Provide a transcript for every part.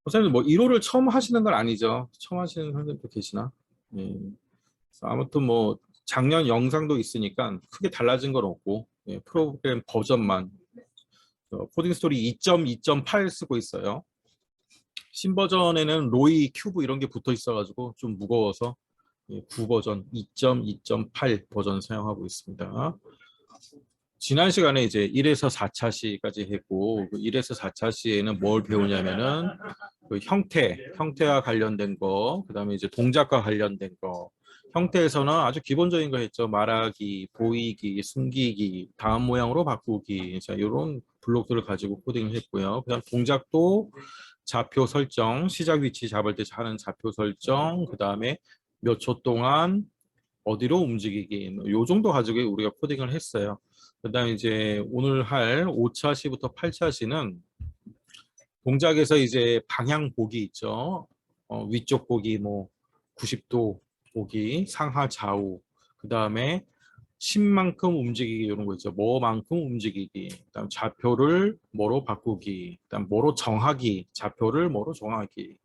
선생님 뭐 1호를 처음 하시는 건 아니죠? 처음 하시는 선생님도 계시나? 예. 그래서 아무튼 뭐 작년 영상도 있으니까 크게 달라진 건 없고, 예, 프로그램 버전만 코딩 스토리 2.2.8 쓰고 있어요. 신버전에는 로이 큐브 이런 게 붙어 있어가지고 좀 무거워서 9버전 2.2.8 버전 사용하고 있습니다. 지난 시간에 이제 1에서 4차 시까지 했고, 그 1에서 4차 시에는 뭘 배우냐면은 그 형태와 관련된 거, 그다음에 이제 동작과 관련된 거. 형태에서는 아주 기본적인 거 했죠. 말하기, 보이기, 숨기기, 다음 모양으로 바꾸기. 자, 이런 블록들을 가지고 코딩을 했고요. 그다음 동작도 좌표 설정, 시작 위치 잡을 때 하는 좌표 설정, 그다음에 몇 초 동안 어디로 움직이기, 요 정도 가지고 우리가 코딩을 했어요. 그다음에 이제 오늘 할 5차 시부터 8차 시는 동작에서 이제 방향 보기 있죠. 위쪽 보기, 뭐 90도 보기, 상하 좌우, 그 다음에 10만큼 움직이기 이런 거 있죠. 뭐만큼 움직이기, 그다음 좌표를 뭐로 바꾸기, 그다음 뭐로 정하기, 좌표를 뭐로 정하기,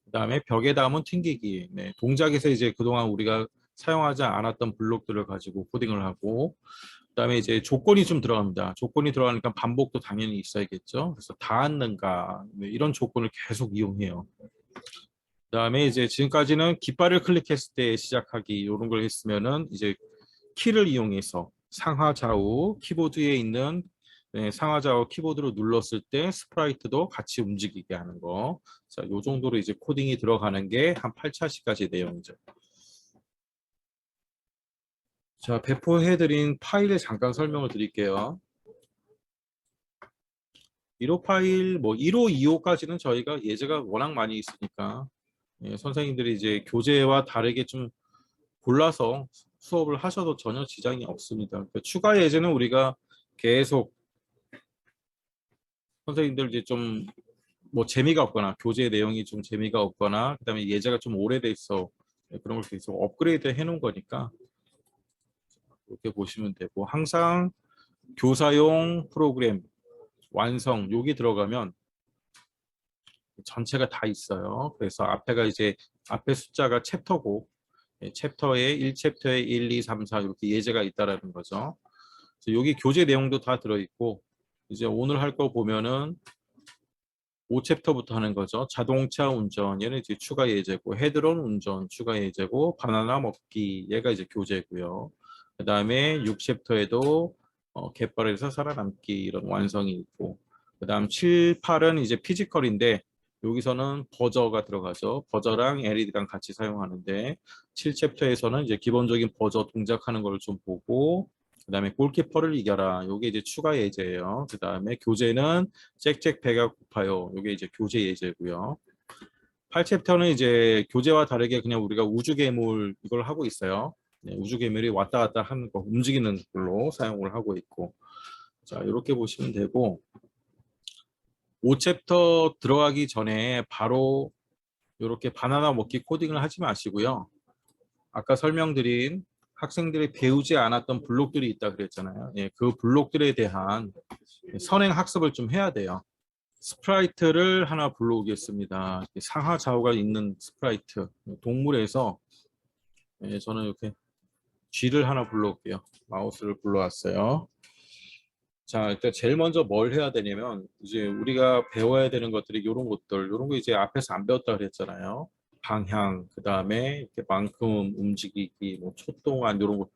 그다음에 벽에 담은 튕기기. 네, 동작에서 이제 그동안 우리가 사용하지 않았던 블록들을 가지고 코딩을 하고, 그다음에 이제 조건이 좀 들어갑니다. 조건이 들어가니까 반복도 당연히 있어야겠죠. 그래서 닿았는가, 네, 이런 조건을 계속 이용해요. 그다음에 이제 지금까지는 깃발을 클릭했을 때 시작하기 이런 걸 했으면은 이제 키를 이용해서 상하 좌우 키보드에 있는, 네, 상하 좌우 키보드로 눌렀을 때 스프라이트도 같이 움직이게 하는 거. 자, 요 정도로 이제 코딩이 들어가는 게 한 8차시까지 내용이죠. 자, 배포해드린 파일에 잠깐 설명을 드릴게요. 1호 파일, 뭐 1호, 2호까지는 저희가 예제가 워낙 많이 있으니까, 예, 선생님들이 이제 교재와 다르게 좀 골라서 수업을 하셔도 전혀 지장이 없습니다. 그러니까 추가 예제는 우리가 계속 선생님들 이제 좀 뭐 재미가 없거나 교재 내용이 좀 재미가 없거나 그다음에 예제가 좀 오래돼 있어, 네, 그런 걸 계속 업그레이드 해놓은 거니까 이렇게 보시면 되고, 항상 교사용 프로그램 완성 여기 들어가면 전체가 다 있어요. 그래서 앞에가 이제 앞에 숫자가 챕터고, 예, 챕터에 1챕터에 1, 2, 3, 4 이렇게 예제가 있다라는 거죠. 그래서 여기 교재 내용도 다 들어있고, 이제 오늘 할 거 보면은 5챕터부터 하는 거죠. 자동차 운전, 얘는 이제 추가 예제고, 헤드론 운전 추가 예제고, 바나나 먹기 얘가 이제 교재고요. 그 다음에 6챕터에도 갯벌에서 살아남기 이런 완성이 있고, 그 다음 7, 8은 이제 피지컬인데 여기서는 버저가 들어가죠. 버저랑 LED랑 같이 사용하는데 7챕터에서는 이제 기본적인 버저 동작하는 걸 좀 보고, 그 다음에 골키퍼를 이겨라. 요게 이제 추가 예제예요. 그 다음에 교재는 짹짹 배가 고파요. 요게 이제 교재 예제고요. 8챕터는 이제 교재와 다르게 그냥 우리가 우주괴물 이걸 하고 있어요. 네, 우주괴물이 왔다 갔다 하는 거, 움직이는 걸로 사용을 하고 있고. 자, 이렇게 보시면 되고, 5챕터 들어가기 전에 바로 이렇게 바나나 먹기 코딩을 하지 마시고요. 아까 설명드린 학생들이 배우지 않았던 블록들이 있다 그랬잖아요. 예, 그 블록들에 대한 선행 학습을 좀 해야 돼요. 스프라이트를 하나 불러오겠습니다. 상하 좌우가 있는 스프라이트. 동물에서, 예, 저는 이렇게 쥐를 하나 불러올게요. 마우스를 불러왔어요. 자, 일단 제일 먼저 뭘 해야 되냐면 이제 우리가 배워야 되는 것들이 이런 것들, 이런 거 이제 앞에서 안 배웠다 그랬잖아요. 방향, 그 다음에 이렇게 만큼 움직이기, 뭐 초동안 이런 거,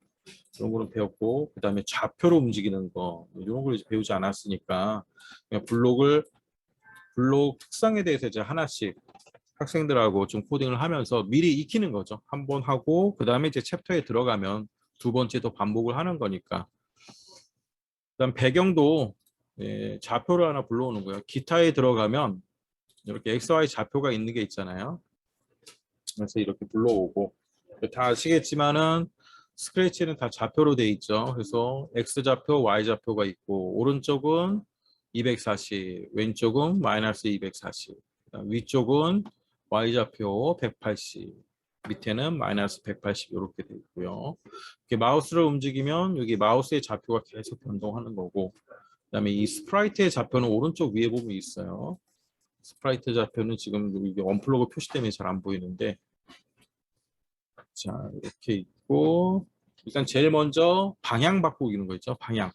이런 거는 배웠고, 그 다음에 좌표로 움직이는 거, 이런 걸 이제 배우지 않았으니까 그냥 블록 특성에 대해서 이제 하나씩 학생들하고 좀 코딩을 하면서 미리 익히는 거죠. 한 번 하고 그 다음에 이제 챕터에 들어가면 두 번째도 반복을 하는 거니까. 그다음 배경도, 예, 좌표를 하나 불러오는 거예요. 기타에 들어가면 이렇게 XY 좌표가 있는 게 있잖아요. 그래서 이렇게 불러오고, 다 아시겠지만은 스크래치는 다 좌표로 돼 있죠. 그래서 X 좌표, Y 좌표가 있고, 오른쪽은 240, 왼쪽은 마이너스 240, 위쪽은 Y 좌표 180, 밑에는 마이너스 180 이렇게 돼 있고요. 이렇게 마우스를 움직이면 여기 마우스의 좌표가 계속 변동하는 거고, 그다음에 이 스프라이트의 좌표는 오른쪽 위에 보면 있어요. 스프라이트 좌표는 지금 이게 언플러그 표시 때문에 잘 안 보이는데, 자, 이렇게 있고, 일단 제일 먼저 방향 바꾸는 거 있죠? 방향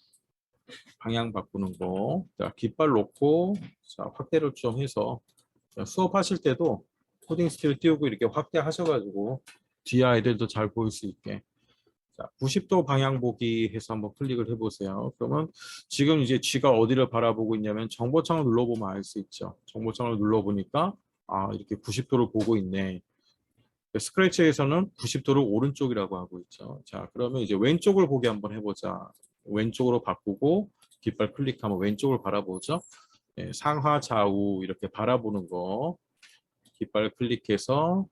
바꾸는 거. 자, 깃발 놓고, 자, 확대를 좀 해서, 자, 수업하실 때도 코딩 스틸 띄우고 이렇게 확대하셔가지고, 뒤에 아이들도 잘 보일 수 있게. 자, 90도 방향 보기 해서 한번 클릭을 해보세요. 그러면 지금 이제 쥐가 어디를 바라보고 있냐면 정보창을 눌러보면 알 수 있죠. 정보창을 눌러보니까, 아, 이렇게 90도를 보고 있네. 스크래치에서는 90도를 오른쪽이라고 하고 있죠. 자, 그러면 이제 왼쪽을 보게 한번 해보자. 왼쪽으로 바꾸고 깃발 클릭하면 왼쪽을 바라보죠. 예, 상하 좌우 이렇게 바라보는 거 깃발 클릭해서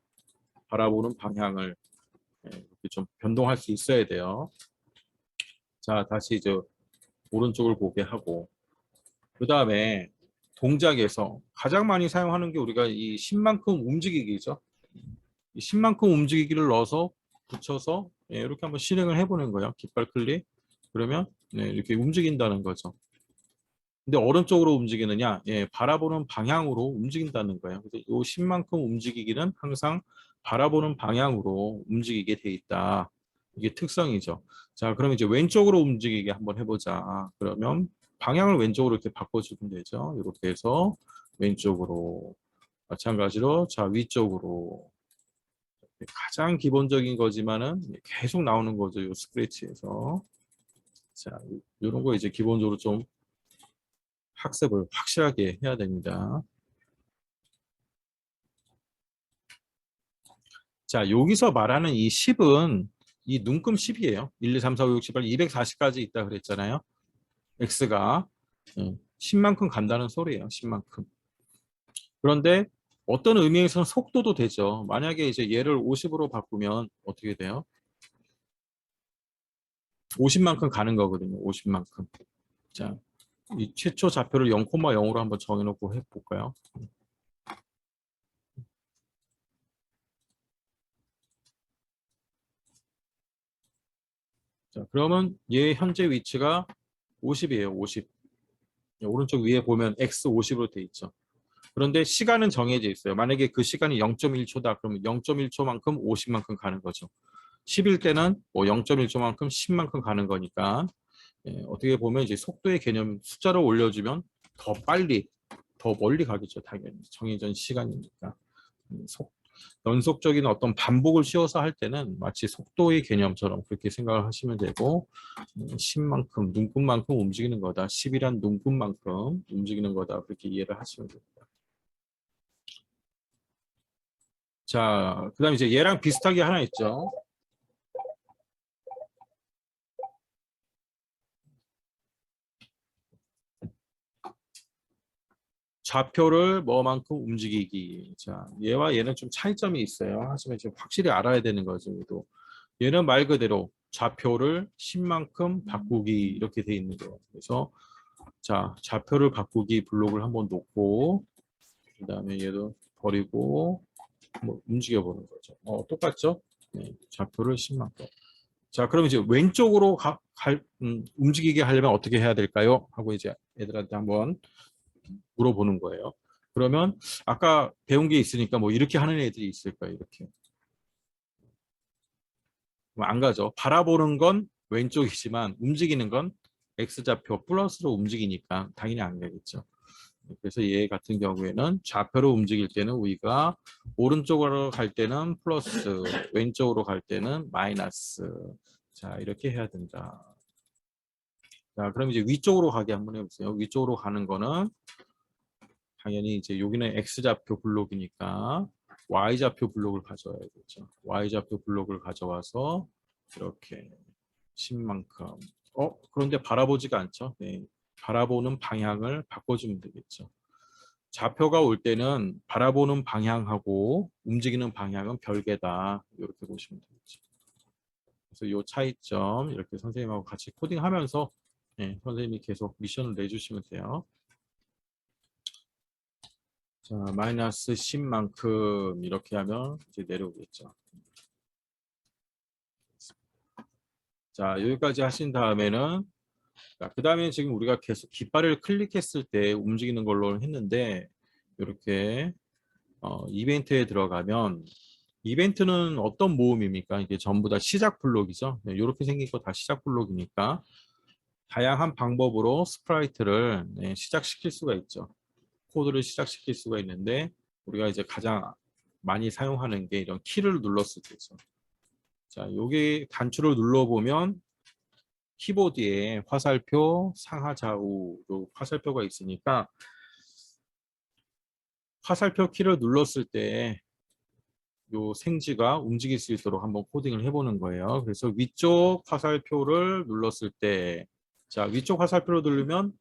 바라보는 방향을 이렇게 좀 변동할 수 있어야 돼요. 자, 다시 이제 오른쪽을 보게 하고 그 다음에 동작에서 가장 많이 사용하는 게 우리가 이 10만큼 움직이기죠. 이 10만큼 움직이기를 넣어서 붙여서 이렇게 한번 실행을 해보는 거예요. 깃발 클릭. 그러면 이렇게 움직인다는 거죠. 근데 오른쪽으로 움직이느냐? 바라보는 방향으로 움직인다는 거예요. 그래서 이 10만큼 움직이기는 항상 바라보는 방향으로 움직이게 돼 있다. 이게 특성이죠. 자, 그럼 이제 왼쪽으로 움직이게 한번 해보자. 그러면 방향을 왼쪽으로 이렇게 바꿔주면 되죠. 이렇게 해서 왼쪽으로 마찬가지로 자 위쪽으로 가장 기본적인 거지만은 계속 나오는 거죠. 이 스크래치에서. 자, 이런 거 이제 기본적으로 좀 학습을 확실하게 해야 됩니다. 자, 여기서 말하는 이 10은 이 눈금 10이에요. 1, 2, 3, 4, 5, 6, 7, 8, 240까지 있다 그랬잖아요. X가 10만큼 간다는 소리예요. 10만큼. 그런데 어떤 의미에서는 속도도 되죠. 만약에 이제 얘를 50으로 바꾸면 어떻게 돼요? 50만큼 가는 거거든요. 50만큼. 자, 이 최초 좌표를 0,0으로 한번 정해놓고 해볼까요? 자, 그러면 얘 현재 위치가 50이에요. 50. 오른쪽 위에 보면 X 50으로 돼 있죠. 그런데 시간은 정해져 있어요. 만약에 그 시간이 0.1초다. 그러면 0.1초만큼 50만큼 가는 거죠. 10일 때는 뭐 0.1초만큼 10만큼 가는 거니까 어떻게 보면 이제 속도의 개념 숫자를 올려주면 더 빨리, 더 멀리 가겠죠. 당연히 정해진 시간이니까. 속, 연속적인 어떤 반복을 씌워서 할 때는 마치 속도의 개념처럼 그렇게 생각을 하시면 되고 10만큼, 눈금만큼 움직이는 거다. 10이란 눈금만큼 움직이는 거다. 그렇게 이해를 하시면 됩니다. 자, 그 다음에 이제 얘랑 비슷하게 하나 있죠. 좌표를 뭐만큼 움직이기. 자, 얘와 얘는 좀 차이점이 있어요. 하지만 지금 확실히 알아야 되는 거죠. 얘는 말 그대로 좌표를 10만큼 바꾸기 이렇게 돼 있는 거예요. 그래서 자, 좌표를 바꾸기 블록을 한번 놓고 그 다음에 얘도 버리고 뭐 움직여 보는 거죠. 똑같죠? 네, 좌표를 10만큼. 자, 그럼 이제 왼쪽으로 움직이게 하려면 어떻게 해야 될까요? 하고 이제 애들한테 한번 물어보는 거예요. 그러면 아까 배운 게 있으니까 뭐 이렇게 하는 애들이 있을까요? 이렇게. 안 가죠. 바라보는 건 왼쪽이지만 움직이는 건 X좌표 플러스로 움직이니까 당연히 안 가겠죠. 그래서 얘 같은 경우에는 좌표로 움직일 때는 우리가 오른쪽으로 갈 때는 플러스, 왼쪽으로 갈 때는 마이너스. 자, 이렇게 해야 된다. 자, 그럼 이제 위쪽으로 가게 한번 해보세요. 위쪽으로 가는 거는 당연히 이제 여기는 X좌표 블록이니까 Y좌표 블록을 가져와야겠죠. Y좌표 블록을 가져와서 이렇게 10만큼. 그런데 바라보지가 않죠. 네. 바라보는 방향을 바꿔주면 되겠죠. 좌표가 올 때는 바라보는 방향하고 움직이는 방향은 별개다. 이렇게 보시면 되겠죠. 그래서 이 차이점 이렇게 선생님하고 같이 코딩하면서 선생님이 계속 미션을 내주시면 돼요. 자, 마이너스 10만큼 이렇게 하면 이제 내려오겠죠. 자, 여기까지 하신 다음에는 그 다음에 지금 우리가 계속 깃발을 클릭했을 때 움직이는 걸로 했는데 이렇게 이벤트에 들어가면 이벤트는 어떤 모음입니까? 이게 전부 다 시작 블록이죠. 네, 이렇게 생긴 거 다 시작 블록이니까 다양한 방법으로 스프라이트를 네, 시작시킬 수가 있죠. 코드를 시작시킬 수가 있는데 우리가 이제 가장 많이 사용하는 게 이런 키를 눌렀을 때죠. 자, 여기 단추를 눌러보면 키보드에 화살표, 상하 좌우 요 화살표가 있으니까 화살표 키를 눌렀을 때 요 생지가 움직일 수 있도록 한번 코딩을 해보는 거예요. 그래서 위쪽 화살표를 눌렀을 때, 자, 위쪽 화살표를 누르면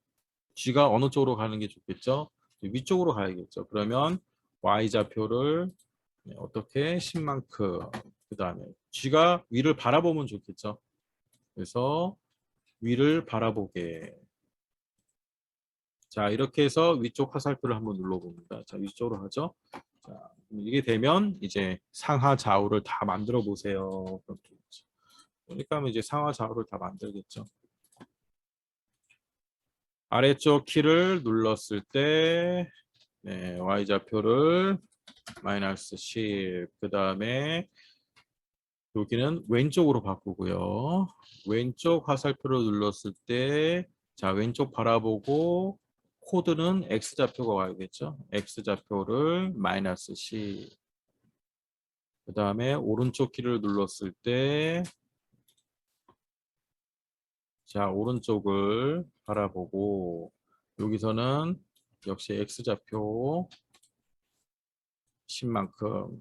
G가 어느 쪽으로 가는 게 좋겠죠? 위쪽으로 가야겠죠. 그러면 Y좌표를 어떻게 10만큼, 그 다음에 G가 위를 바라보면 좋겠죠. 그래서 위를 바라보게. 자, 이렇게 해서 위쪽 화살표를 한번 눌러봅니다. 자, 위쪽으로 하죠. 자, 이게 되면 이제 상하 좌우를 다 만들어 보세요. 그러니까 하면 이제 상하 좌우를 다 만들겠죠. 아래쪽 키를 눌렀을 때 네, Y좌표를 마이너스 10, 그 다음에 여기는 왼쪽으로 바꾸고요. 왼쪽 화살표를 눌렀을 때 자, 왼쪽 바라보고 코드는 X좌표가 와야겠죠. X좌표를 마이너스 10. 그 다음에 오른쪽 키를 눌렀을 때 자, 오른쪽을 바라보고 여기서는 역시 X좌표 10만큼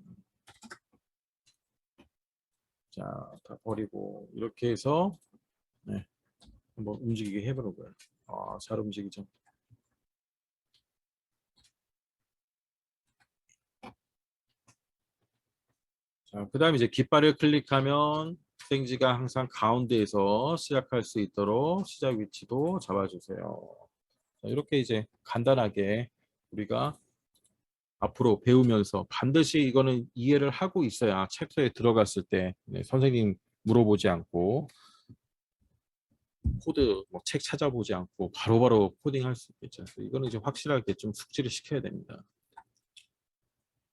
자, 다 버리고 이렇게 해서 네, 한번 움직이게 해보는 거예요. 아, 잘 움직이죠. 자, 그 다음에 이제 깃발을 클릭하면 생지가 항상 가운데에서 시작할 수 있도록 시작 위치도 잡아주세요. 자, 이렇게 이제 간단하게 우리가 앞으로 배우면서 반드시 이거는 이해를 하고 있어야 챕터에 들어갔을 때 네, 선생님 물어보지 않고 코드 뭐 책 찾아보지 않고 바로바로 코딩할 수 있겠죠. 이거는 이제 확실하게 좀 숙지를 시켜야 됩니다.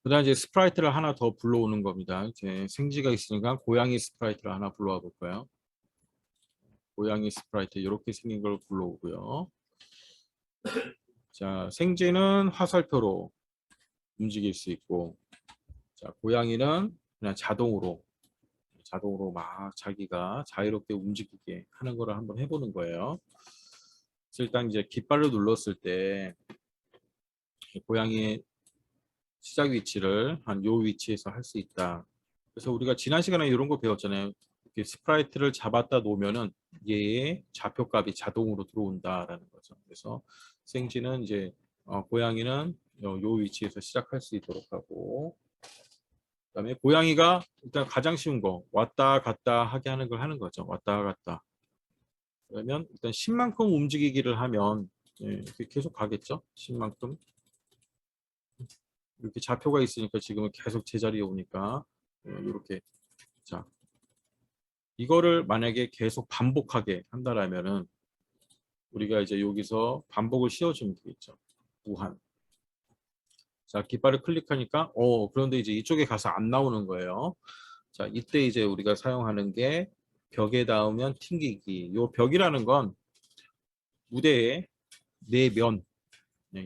그다음 이제 스프라이트를 하나 더 불러오는 겁니다. 이제 생지가 있으니까 고양이 스프라이트를 하나 불러와 볼까요? 고양이 스프라이트 이렇게 생긴 걸 불러오고요. 자, 생지는 화살표로 움직일 수 있고, 자, 고양이는 그냥 자동으로 막 자기가 자유롭게 움직이게 하는 거를 한번 해보는 거예요. 그래서 일단 이제 깃발을 눌렀을 때 고양이의 시작 위치를 한 요 위치에서 할 수 있다. 그래서 우리가 지난 시간에 이런 거 배웠잖아요. 이렇게 스프라이트를 잡았다 놓으면은 얘의 좌표값이 자동으로 들어온다라는 거죠. 그래서 생지는 이제 고양이는 요 위치에서 시작할 수 있도록 하고, 그다음에 고양이가 일단 가장 쉬운 거 왔다 갔다 하게 하는 걸 하는 거죠. 왔다 갔다. 그러면 일단 10만큼 움직이기를 하면 이렇게 계속 가겠죠. 10만큼 이렇게 좌표가 있으니까 지금은 계속 제자리에 오니까 이렇게 자 이거를 만약에 계속 반복하게 한다라면은 우리가 이제 여기서 반복을 씌워주면 되겠죠. 무한. 자, 깃발을 클릭하니까 그런데 이제 이쪽에 가서 안 나오는 거예요. 자, 이때 이제 우리가 사용하는 게 벽에 닿으면 튕기기. 요 벽이라는 건 무대의 네 면,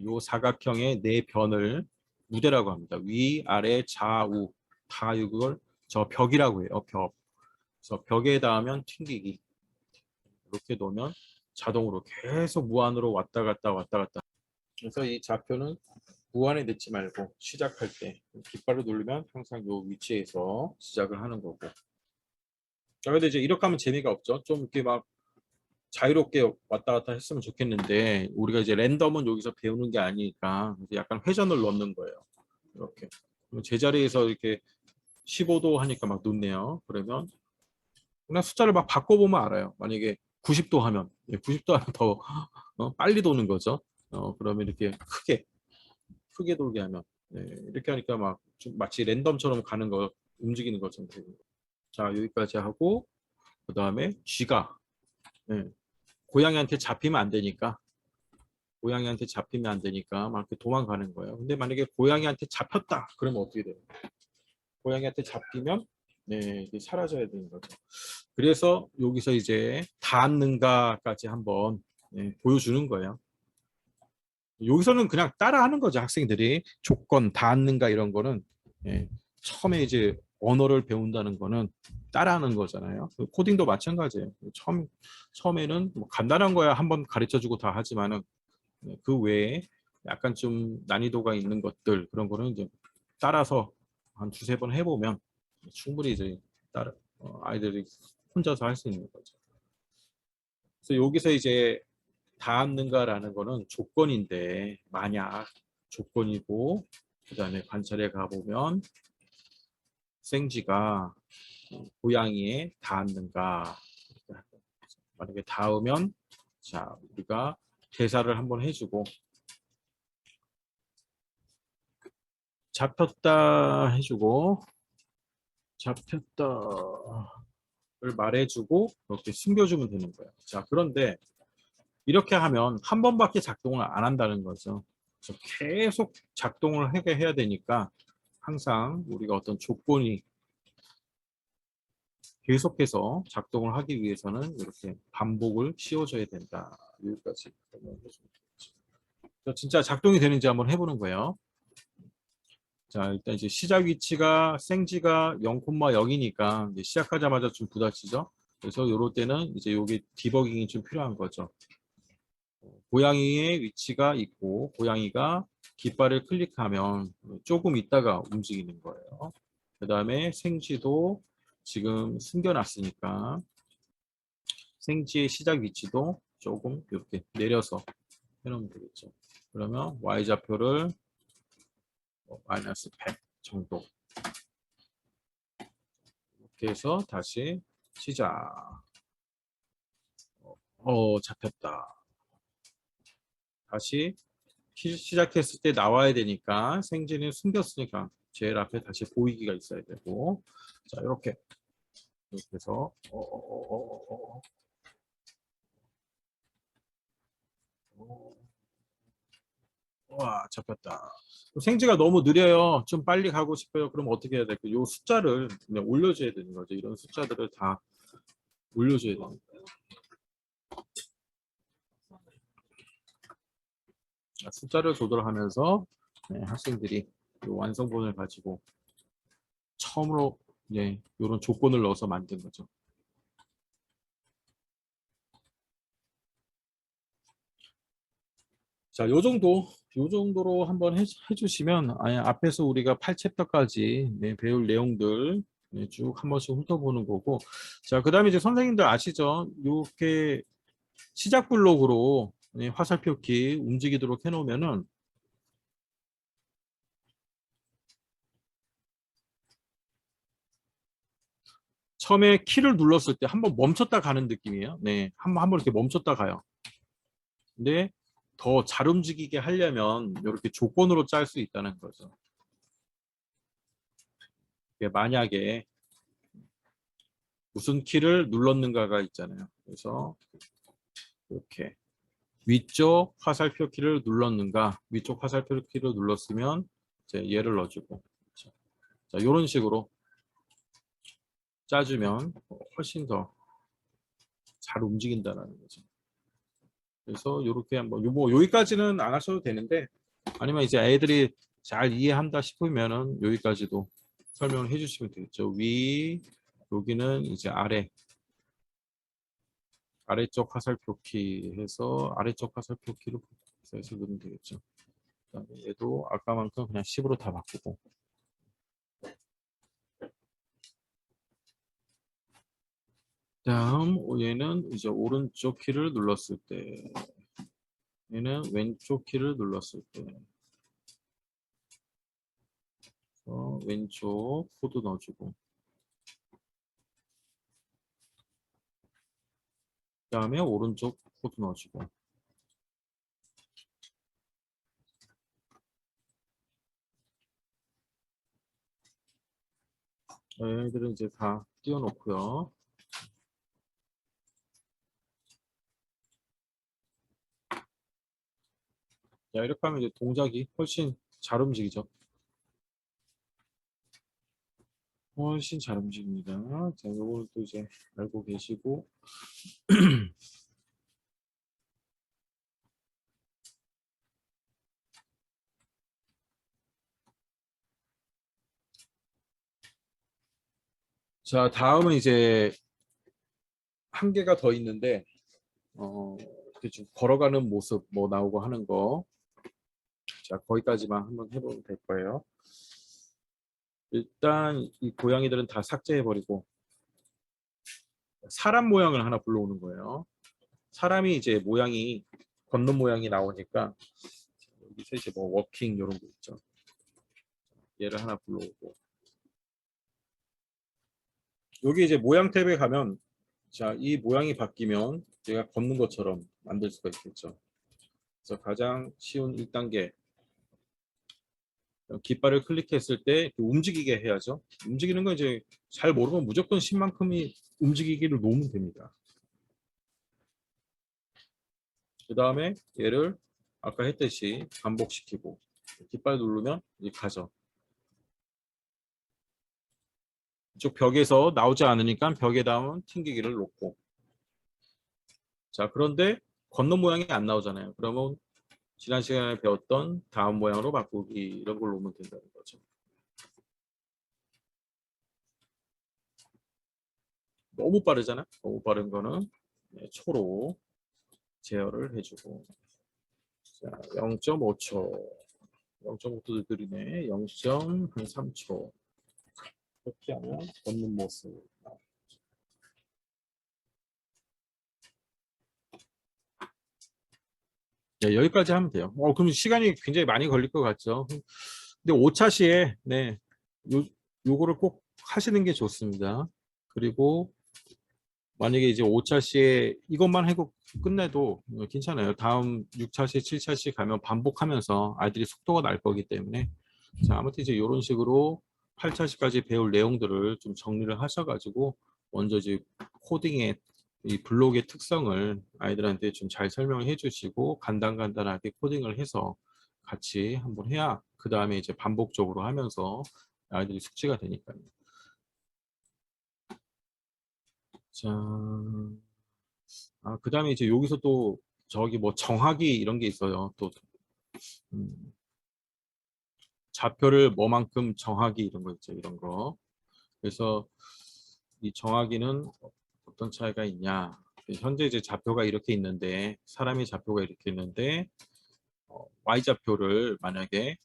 요 사각형의 네 변을 무대라고 합니다. 위, 아래, 좌우 다 이걸 저 벽이라고 해요. 벽. 그래서 벽에 닿으면 튕기기. 이렇게 놓으면 자동으로 계속 무한으로 왔다 갔다 왔다 갔다. 그래서 이 좌표는 무한에 넣지 말고 시작할 때 깃발을 누르면 항상 요 위치에서 시작을 하는 거고. 자, 근데 이제 이렇게 하면 재미가 없죠. 좀 이렇게 막 자유롭게 왔다 갔다 했으면 좋겠는데 우리가 이제 랜덤은 여기서 배우는 게 아니니까 약간 회전을 넣는 거예요. 이렇게. 제자리에서 이렇게 15도 하니까 막 놓네요. 그러면 그냥 숫자를 막 바꿔보면 알아요. 만약에 90도 하면 90도 하면 더 빨리 도는 거죠. 그러면 이렇게 크게 돌게 하면 이렇게 하니까 막 좀 마치 랜덤처럼 가는 거 움직이는 것처럼 되는 거예요. 자, 여기까지 하고 그 다음에 쥐가 고양이한테 잡히면 안 되니까 고양이한테 잡히면 안 되니까 막 이렇게 도망가는 거예요. 근데 만약에 고양이한테 잡혔다. 그러면 어떻게 돼요? 고양이한테 잡히면 네, 이게 사라져야 되는 거죠. 그래서 여기서 이제 닿는가까지 한번 네, 보여주는 거예요. 여기서는 그냥 따라하는 거죠. 학생들이 조건 닿는가 이런 거는 예, 처음에 이제 언어를 배운다는 거는 따라하는 거잖아요. 코딩도 마찬가지예요. 처음에는 뭐 간단한 거야 한번 가르쳐주고 다 하지만은 그 외에 약간 좀 난이도가 있는 것들 그런 거는 이제 따라서 한 두세 번 해보면 충분히 이제 아이들이 혼자서 할 수 있는 거죠. 그래서 여기서 이제 닿았는가라는 거는 조건인데 만약 조건이고 그다음에 관찰에 가보면 생쥐가 고양이에 닿았는가 만약에 닿으면 자 우리가 대사를 한번 해주고 잡혔다 해주고 잡혔다를 말해주고 이렇게 숨겨주면 되는 거예요. 자 그런데 이렇게 하면 한 번밖에 작동을 안 한다는 거죠. 그래서 계속 작동을 하게 해야 되니까 항상 우리가 어떤 조건이 계속해서 작동을 하기 위해서는 이렇게 반복을 씌워줘야 된다. 여기까지 설명해 주면 되겠죠. 진짜 작동이 되는지 한번 해보는 거예요. 자, 일단 이제 시작 위치가 생지가 0,0이니까 이제 시작하자마자 좀 부딪히죠. 그래서 요럴 때는 이제 요게 디버깅이 좀 필요한 거죠. 고양이의 위치가 있고 고양이가 깃발을 클릭하면 조금 있다가 움직이는 거예요. 그 다음에 생쥐도 지금 숨겨놨으니까 생쥐의 시작 위치도 조금 이렇게 내려서 해놓으면 되겠죠. 그러면 y좌표를 마이너스 100 정도 이렇게 해서 다시 시작. 잡혔다. 다시 시작했을 때 나와야 되니까 생쥐는 숨겼으니까 제일 앞에 다시 보이기가 있어야 되고 자 이렇게 해서 와 잡혔다. 생쥐가 너무 느려요. 좀 빨리 가고 싶어요. 그럼 어떻게 해야 될까요? 요 숫자를 그냥 올려줘야 되는 거죠. 이런 숫자들을 다 올려줘야 됩니다. 숫자를 조절하면서 학생들이 완성본을 가지고 처음으로 이런 조건을 넣어서 만든 거죠. 자, 요 정도로 한번 해주시면 앞에서 우리가 8챕터까지 배울 내용들 쭉 한 번씩 훑어보는 거고 자, 그 다음에 이제 선생님들 아시죠? 이렇게 시작 블록으로 화살표 키 움직이도록 해놓으면은 처음에 키를 눌렀을 때 한번 멈췄다 가는 느낌이에요. 네, 한번 이렇게 멈췄다 가요. 근데 더 잘 움직이게 하려면 이렇게 조건으로 짤 수 있다는 거죠. 만약에 무슨 키를 눌렀는가가 있잖아요. 그래서 이렇게 위쪽 화살표 키를 눌렀는가 위쪽 화살표 키를 눌렀으면 이제 얘를 넣어주고 자, 이런 식으로 짜주면 훨씬 더 잘 움직인다는 거죠. 그래서 이렇게 한번 뭐 여기까지는 안 하셔도 되는데 아니면 이제 애들이 잘 이해한다 싶으면은 여기까지도 설명을 해주시면 되겠죠. 여기는 이제 아래쪽 화살표 키 해서 아래쪽 화살표 키로 해서 누르면 되겠죠. 그다음에 얘도 아까만큼 그냥 10으로 다 바꾸고 다음 얘는 이제 오른쪽 키를 눌렀을 때 얘는 왼쪽 키를 눌렀을 때 왼쪽 코드 넣어주고 그 다음에 오른쪽 코드 넣어주고 얘들은 이제 다 띄워놓고요. 자, 이렇게 하면 이제 동작이 훨씬 잘 움직이죠. 훨씬 잘 움직입니다. 자, 요걸 또 이제 알고 계시고. 자, 다음은 이제 한 개가 더 있는데, 이렇게 좀 걸어가는 모습 뭐 나오고 하는 거. 자, 거기까지만 한번 해보면 될 거예요. 일단 이 고양이들은 다 삭제해버리고 사람 모양을 하나 불러오는 거예요. 사람이 이제 모양이 걷는 모양이 나오니까 여기서 이제 뭐 워킹 이런 거 있죠. 얘를 하나 불러오고 여기 이제 모양 탭에 가면 자, 이 모양이 바뀌면 제가 걷는 것처럼 만들 수가 있겠죠. 그래서 가장 쉬운 1단계 깃발을 클릭했을 때 움직이게 해야죠. 움직이는 건 이제 잘 모르면 무조건 10만큼이 움직이기를 놓으면 됩니다. 그 다음에 얘를 아까 했듯이 반복시키고 깃발 누르면 이제 가죠. 이쪽 벽에서 나오지 않으니까 벽에 닿은 튕기기를 놓고 자 그런데 걷는 모양이 안 나오잖아요. 그러면 지난 시간에 배웠던 다음 모양으로 바꾸기 이런 걸 놓으면 된다는 거죠. 너무 빠르잖아요. 너무 빠른 거는 초로 제어를 해주고 자 0.5초 0.5도 느리네 0.3초 이렇게 하면 걷는 모습 네, 여기까지 하면 돼요. 그럼 시간이 굉장히 많이 걸릴 것 같죠. 근데 5차 시에 네, 요거를 꼭 하시는 게 좋습니다. 그리고 만약에 이제 5차 시에 이것만 해고 끝내도 괜찮아요. 다음 6차 시, 7차 시 가면 반복하면서 아이들이 속도가 날 거기 때문에 자, 아무튼 이제 이런 식으로 8차 시까지 배울 내용들을 좀 정리를 하셔가지고 먼저 이제 코딩의 이 블록의 특성을 아이들한테 좀 잘 설명을 해주시고 간단하게 코딩을 해서 같이 한번 해야 그 다음에 이제 반복적으로 하면서 아이들이 숙지가 되니까요. 자, 그 다음에 이제 여기서 또 저기 뭐 정하기 이런 게 있어요. 또 음, 좌표를 뭐만큼 정하기 이런 거 있죠. 이런 거. 그래서 이 정하기는 어떤 차이가 있냐. 현재 이제 좌표가 이렇게 있는데 사람의 좌표가 이렇게 있는데 Y좌표를 만약에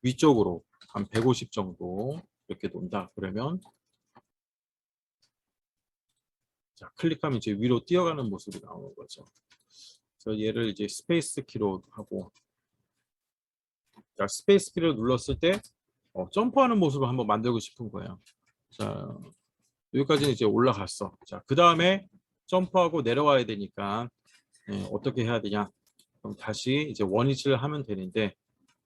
위쪽으로 한 150 정도 이렇게 놓는다. 그러면 자, 클릭하면 이제 위로 뛰어가는 모습이 나오는 거죠. 그래서 얘를 이제 스페이스 키로 하고 자, 스페이스 키를 눌렀을 때 점프하는 모습을 한번 만들고 싶은 거예요. 자, 여기까지는 이제 올라갔어. 자, 그 다음에 점프하고 내려와야 되니까 어떻게 해야 되냐? 그럼 다시 이제 원위치를 하면 되는데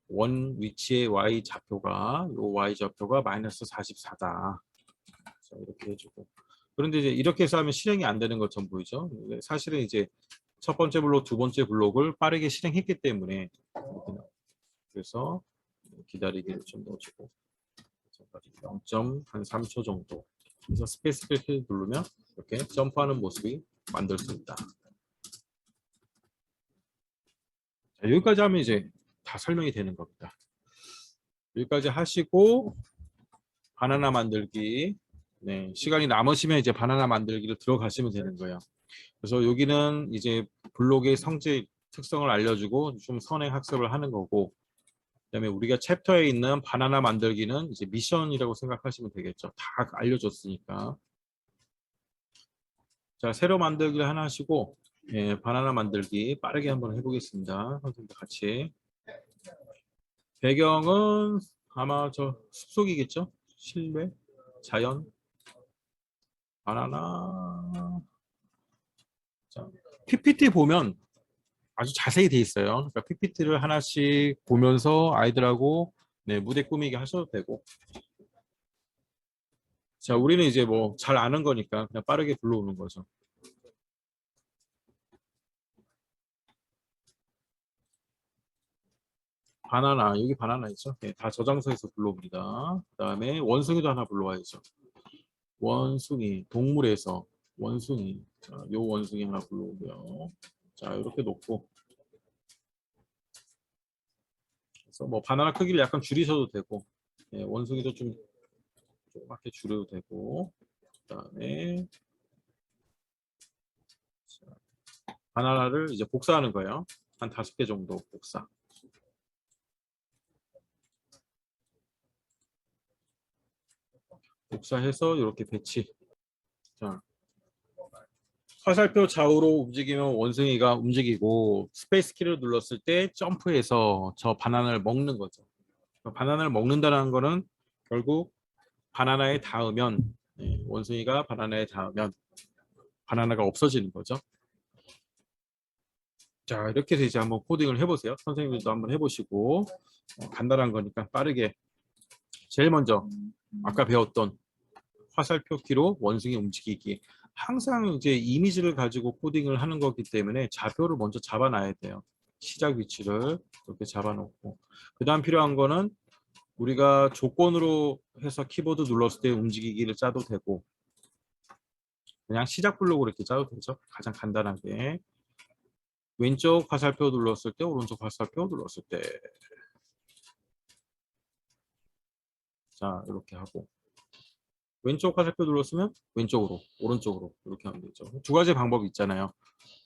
원 위치의 y 좌표가 요 y 좌표가 마이너스 44다. 자, 이렇게 해주고. 그런데 이제 이렇게 해서 하면 실행이 안 되는 것처럼 보이죠? 사실은 이제 첫 번째 블록, 두 번째 블록을 빠르게 실행했기 때문에 그래서 기다리기를 좀 넣어주고 0.3초 정도. 그래서 스페이스 키를 누르면 이렇게 점프하는 모습이 만들 수 있다. 자, 여기까지 하면 이제 다 설명이 되는 겁니다. 여기까지 하시고 바나나 만들기. 네, 시간이 남으시면 이제 바나나 만들기를 들어가시면 되는 거예요. 그래서 여기는 이제 블록의 성질 특성을 알려주고 좀 선행 학습을 하는 거고 그다음에 우리가 챕터에 있는 바나나 만들기는 이제 미션이라고 생각하시면 되겠죠. 다 알려줬으니까. 자, 새로 만들기를 하나 하시고 바나나 만들기 빠르게 한번 해보겠습니다. 선생님도 같이. 배경은 아마 저 숲속이겠죠? 실내, 자연, 바나나. 자, PPT 보면 아주 자세히 돼 있어요. 그러니까 PPT를 하나씩 보면서 아이들하고 무대 꾸미기 하셔도 되고. 자, 우리는 이제 뭐 잘 아는 거니까 그냥 빠르게 불러오는 거죠. 바나나, 여기 바나나 있죠? 네, 다 저장소에서 불러옵니다. 그 다음에 원숭이도 하나 불러와야죠. 원숭이, 동물에서 원숭이. 자, 요 원숭이 하나 불러오고요. 자, 이렇게 놓고. 그래서 뭐 바나나 크기를 약간 줄이셔도 되고, 네, 원숭이도 좀 조그맣게 줄여도 되고, 그 다음에 바나나를 이제 복사하는 거예요. 한 5개 정도 복사. 복사해서 이렇게 배치. 자, 화살표 좌우로 움직이면 원숭이가 움직이고 스페이스 키를 눌렀을 때 점프해서 저 바나나를 먹는 거죠. 바나나를 먹는다는 거는 결국 바나나에 닿으면 원숭이가 바나나에 닿으면 바나나가 없어지는 거죠. 자, 이렇게 해서 이제 한번 코딩을 해보세요. 선생님들도 한번 해보시고 간단한 거니까 빠르게 제일 먼저 아까 배웠던 화살표 키로 원숭이 움직이기. 항상 이제 이미지를 가지고 코딩을 하는 거기 때문에 좌표를 먼저 잡아놔야 돼요. 시작 위치를 이렇게 잡아놓고 그 다음 필요한 거는 우리가 조건으로 해서 키보드 눌렀을 때 움직이기를 짜도 되고 그냥 시작 블록으로 이렇게 짜도 되죠. 가장 간단하게 왼쪽 화살표 눌렀을 때 오른쪽 화살표 눌렀을 때 자 이렇게 하고 왼쪽 화살표 눌렀으면 왼쪽으로 오른쪽으로 이렇게 하면 되죠. 두 가지 방법이 있잖아요.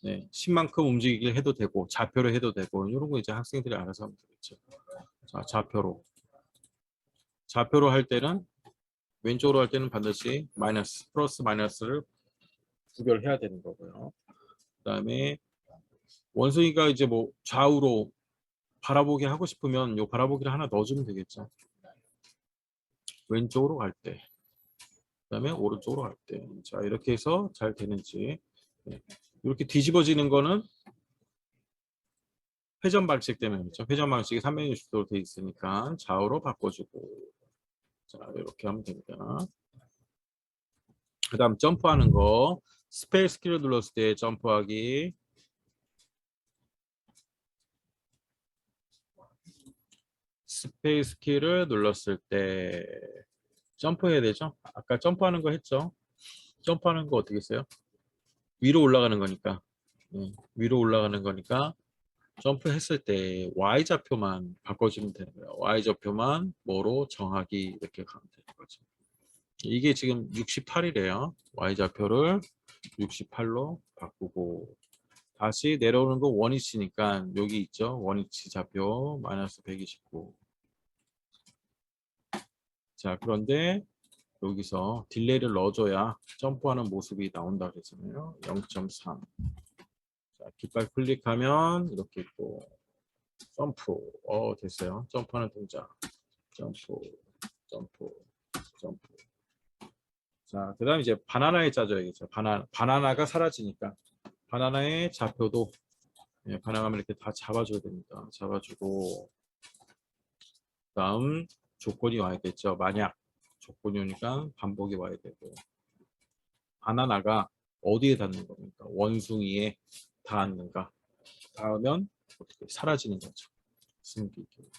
네, 10만큼 움직이기를 해도 되고 좌표로 해도 되고 이런 거 이제 학생들이 알아서 하면 되겠죠. 자, 좌표로 할 때는 왼쪽으로 할 때는 반드시 마이너스 플러스 마이너스를 구별해야 되는 거고요. 그다음에 원숭이가 이제 뭐 좌우로 바라보게 하고 싶으면 요 바라보기를 하나 넣어주면 되겠죠. 왼쪽으로 갈 때, 그다음에 오른쪽으로 갈 때, 자 이렇게 해서 잘 되는지 네. 이렇게 뒤집어지는 거는 회전 방식 때문에 그렇죠. 회전 방식이 360도로 되어 있으니까 좌우로 바꿔주고 자 이렇게 하면 됩니다. 그 다음 점프하는 거 스페이스 키를 눌렀을 때 점프하기 스페이스 키를 눌렀을 때 점프해야 되죠. 아까 점프하는 거 했죠. 점프하는 거 어떻게 했어요? 위로 올라가는 거니까 위로 올라가는 거니까 점프했을 때 Y좌표만 바꿔주면 되는 거예요. Y좌표만 뭐로 정하기 이렇게 가면 되는 거죠. 이게 지금 68이래요. Y좌표를 68로 바꾸고 다시 내려오는 거 원위치니까 여기 있죠. 원위치 좌표 마이너스 129. 자, 그런데 여기서 딜레이를 넣어줘야 점프하는 모습이 나온다 그랬잖아요. 0.3. 자, 깃발 클릭하면 이렇게 있고 점프. 됐어요. 점프하는 동작. 점프, 점프, 점프. 자, 그 다음 이제 바나나에 짜줘야겠죠. 바나나가 사라지니까. 바나나의 좌표도 바나나를 이렇게 다 잡아줘야 됩니다. 잡아주고 다음 조건이 와야겠죠. 만약 조건이 오니까 반복이 와야 되고 바나나가 어디에 닿는 겁니까? 원숭이에 닿았는가? 닿으면 어떻게 사라지는 거죠. 숨기기.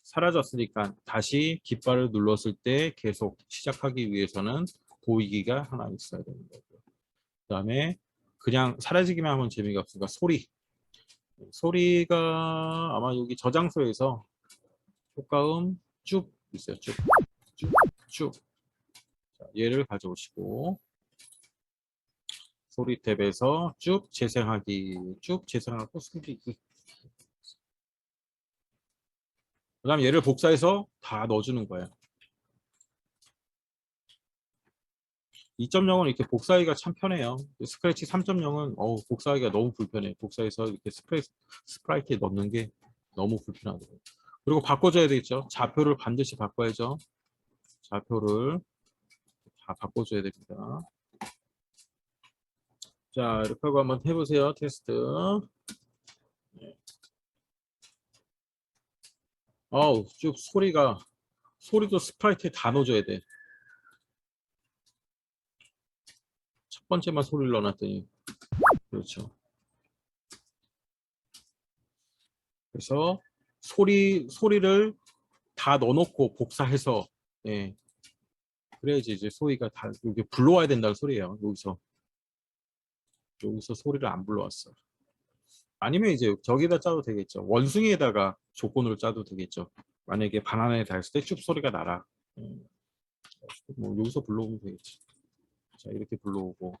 사라졌으니까 다시 깃발을 눌렀을 때 계속 시작하기 위해서는 보이기가 하나 있어야 되는 거고요. 그 다음에 그냥 사라지기만 하면 재미가 없으니까 소리. 소리가 아마 여기 저장소에서 효과음 쭉 있어요. 쭉, 쭉, 쭉. 자, 얘를 가져오시고 소리 탭에서 쭉 재생하기, 쭉 재생하고 숨기기. 그 다음 얘를 복사해서 다 넣어주는 거예요. 2.0은 이렇게 복사하기가 참 편해요. 스크래치 3.0은 복사하기가 너무 불편해. 복사해서 이렇게 스프라이트에 넣는 게 너무 불편하더라고요. 그리고 바꿔줘야 되겠죠. 좌표를 반드시 바꿔야죠. 좌표를 다 바꿔줘야 됩니다. 자, 이렇게 하고 한번 해보세요. 테스트. 네. 쭉 소리도 스프라이트에 다 넣어줘야 돼. 첫 번째만 소리를 넣어놨더니 그렇죠. 그래서 소리를 다 넣어놓고 복사해서, 예. 그래야지 이제 소리가 다 여기 불러와야 된다는 소리예요. 여기서 소리를 안 불러왔어. 아니면 이제 저기다 짜도 되겠죠. 원숭이에다가 조건으로 짜도 되겠죠. 만약에 바나나에 닿았을 때 쭉 소리가 나라. 뭐 여기서 불러오면 되겠지. 자, 이렇게 불러오고.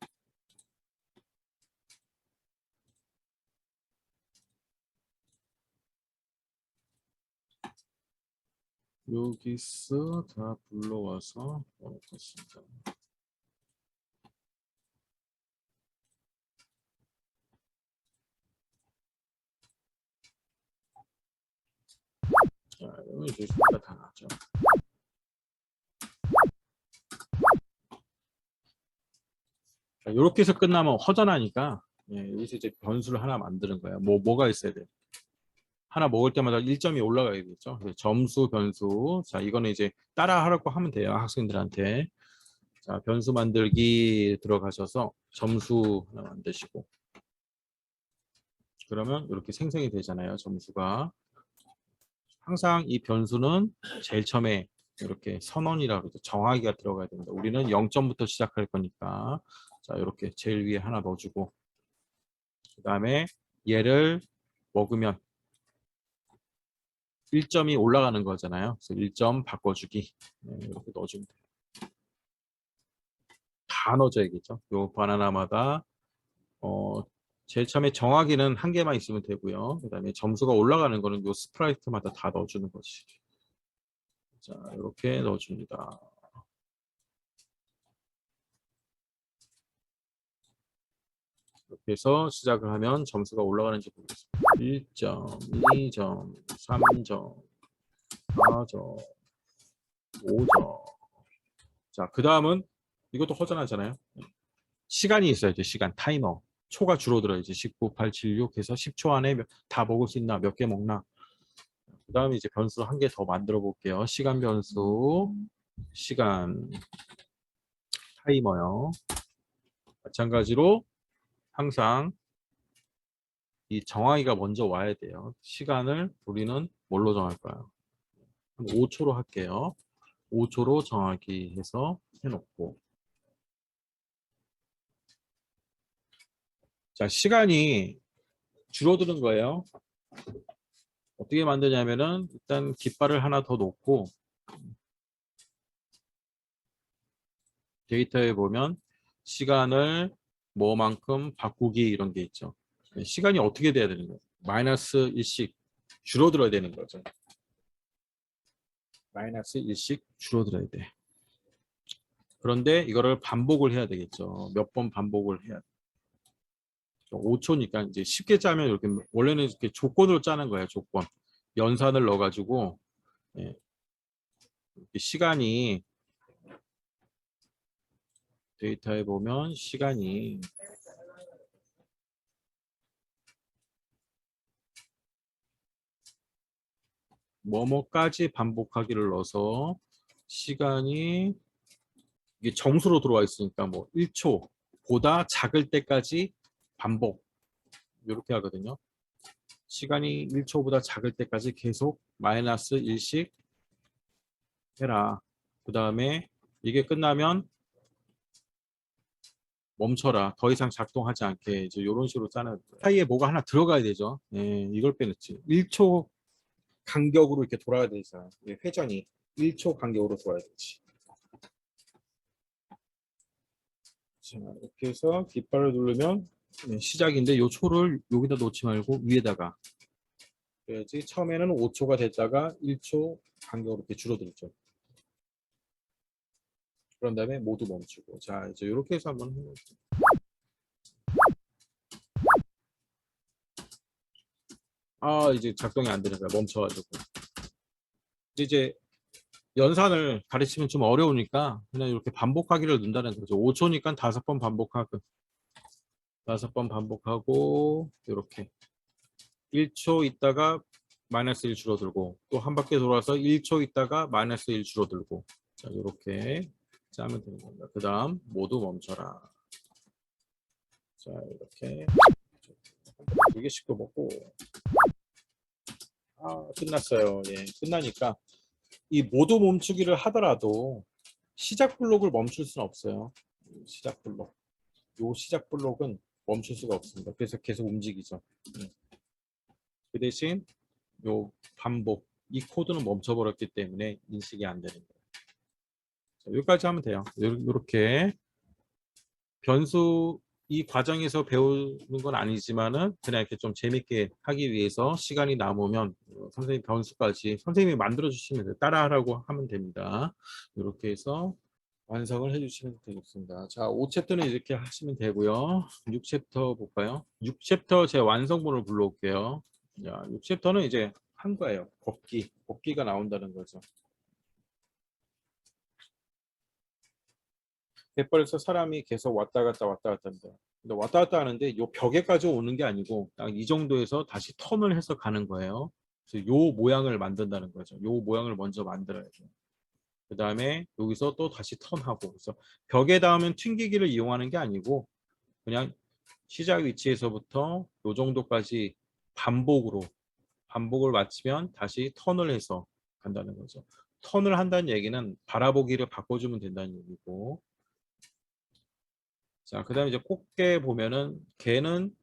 여기서 다 불러와서 넣겠습니다. 자, 이러면 이제 소리가 다 나죠. 자, 이렇게 해서 끝나면 허전하니까, 예, 여기서 이제 변수를 하나 만드는 거예요. 뭐가 있어야 돼? 하나 먹을 때마다 1점이 올라가야겠죠. 점수, 변수. 자, 이거는 이제 따라 하라고 하면 돼요. 학생들한테. 자, 변수 만들기 들어가셔서 점수 하나 만드시고. 그러면 이렇게 생성이 되잖아요. 점수가. 항상 이 변수는 제일 처음에 이렇게 선언이라고 그러죠. 정하기가 들어가야 됩니다. 우리는 0점부터 시작할 거니까. 자, 이렇게 제일 위에 하나 넣어주고. 그 다음에 얘를 먹으면 1점이 올라가는 거잖아요. 그래서 1점 바꿔주기. 네, 이렇게 넣어주면 돼요. 다 넣어줘야겠죠. 요 바나나마다 제일 처음에 정하기는 한 개만 있으면 되고요. 그 다음에 점수가 올라가는 거는 요 스프라이트마다 다 넣어주는 거지. 자, 이렇게 넣어줍니다. 이렇게 해서 시작을 하면 점수가 올라가는지 보겠습니다. 1점, 2점, 3점, 4점, 5점. 자, 그 다음은 이것도 허전하잖아요. 시간이 있어야죠. 시간, 타이머. 초가 줄어들어야지. 19, 8, 7, 6 해서 10초 안에 다 먹을 수 있나, 몇 개 먹나. 그 다음에 이제 변수 한 개 더 만들어 볼게요. 시간 변수, 시간, 타이머요. 마찬가지로 항상 이 정하기가 먼저 와야 돼요. 시간을 우리는 뭘로 정할까요? 5초로 할게요. 5초로 정하기 해서 해놓고. 자, 시간이 줄어드는 거예요. 어떻게 만드냐면은 일단 깃발을 하나 더 놓고 데이터에 보면 시간을 뭐만큼 바꾸기 이런 게 있죠. 시간이 어떻게 돼야 되는 거예요? 마이너스 1씩 줄어들어야 되는 거죠. 마이너스 1씩 줄어들어야 돼. 그런데 이거를 반복을 해야 되겠죠. 몇 번 반복을 해야 돼. 5초니까 이제 쉽게 짜면 이렇게 원래는 이렇게 조건으로 짜는 거예요. 조건. 연산을 넣어가지고 예, 시간이 데이터에 보면 시간이 뭐뭐까지 반복하기를 넣어서 시간이 이게 정수로 들어와 있으니까 뭐 1초보다 작을 때까지 반복 이렇게 하거든요. 시간이 1초보다 작을 때까지 계속 마이너스 1씩 해라. 그 다음에 이게 끝나면 멈춰라. 더 이상 작동하지 않게 이제 이런 식으로 짜는 사이에 뭐가 하나 들어가야 되죠. 예, 이걸 빼냈지. 1초 간격으로 이렇게 돌아야 되잖아. 회전이 1초 간격으로 돌아야 되지. 자, 이렇게 해서 깃발을 누르면 시작인데 요 초를 여기다 놓지 말고 위에다가 그래야지. 처음에는 5초가 됐다가 1초 간격으로 이렇게 줄어들죠. 그런 다음에 모두 멈추고. 자, 이제 이렇게 해서 한번 해볼게요. 아, 이제 작동이 안 되는 거야. 멈춰가지고. 이제 연산을 가르치면 좀 어려우니까 그냥 이렇게 반복하기를 넣는다는 거죠. 5초니까 5번 반복하고 5번 반복하고 이렇게 1초 있다가 마이너스 1 줄어들고 또 한 바퀴 돌아서 1초 있다가 마이너스 1 줄어들고 자 이렇게 짜면 되는 겁니다. 그 다음 모두 멈춰라. 자 이렇게 2개씩도 먹고 끝났어요. 예, 끝나니까 이 모두 멈추기를 하더라도 시작 블록을 멈출 수는 없어요. 시작 블록. 요 시작 블록은 멈출 수가 없습니다. 그래서 계속 움직이죠. 예. 그 대신 요 반복, 이 코드는 멈춰버렸기 때문에 인식이 안 되는 거예요. 자, 여기까지 하면 돼요. 이렇게 변수 이 과정에서 배우는 건 아니지만은 그냥 이렇게 좀 재밌게 하기 위해서 시간이 남으면 선생님 변수까지 선생님이 만들어 주시면 돼요. 따라하라고 하면 됩니다. 이렇게 해서 완성을 해주시면 되겠습니다. 자, 5챕터는 이렇게 하시면 되고요. 6챕터 볼까요? 6챕터 제 완성본을 불러올게요. 자, 6챕터는 이제 한 거예요. 걷기가 나온다는 거죠. 갯벌에서 사람이 계속 왔다 갔다 합니다. 근데 왔다 갔다 하는데 요 벽에까지 오는 게 아니고 딱 이 정도에서 다시 턴을 해서 가는 거예요. 그래서 요 모양을 만든다는 거죠. 요 모양을 먼저 만들어야 돼요. 그 다음에 여기서 또 다시 턴하고, 그래서 벽에 닿으면 튕기기를 이용하는 게 아니고 그냥 시작 위치에서부터 요 정도까지 반복을 마치면 다시 턴을 해서 간다는 거죠. 턴을 한다는 얘기는 바라보기를 바꿔주면 된다는 얘기고, 자, 그 다음에 이제 꽃게 보면은 개는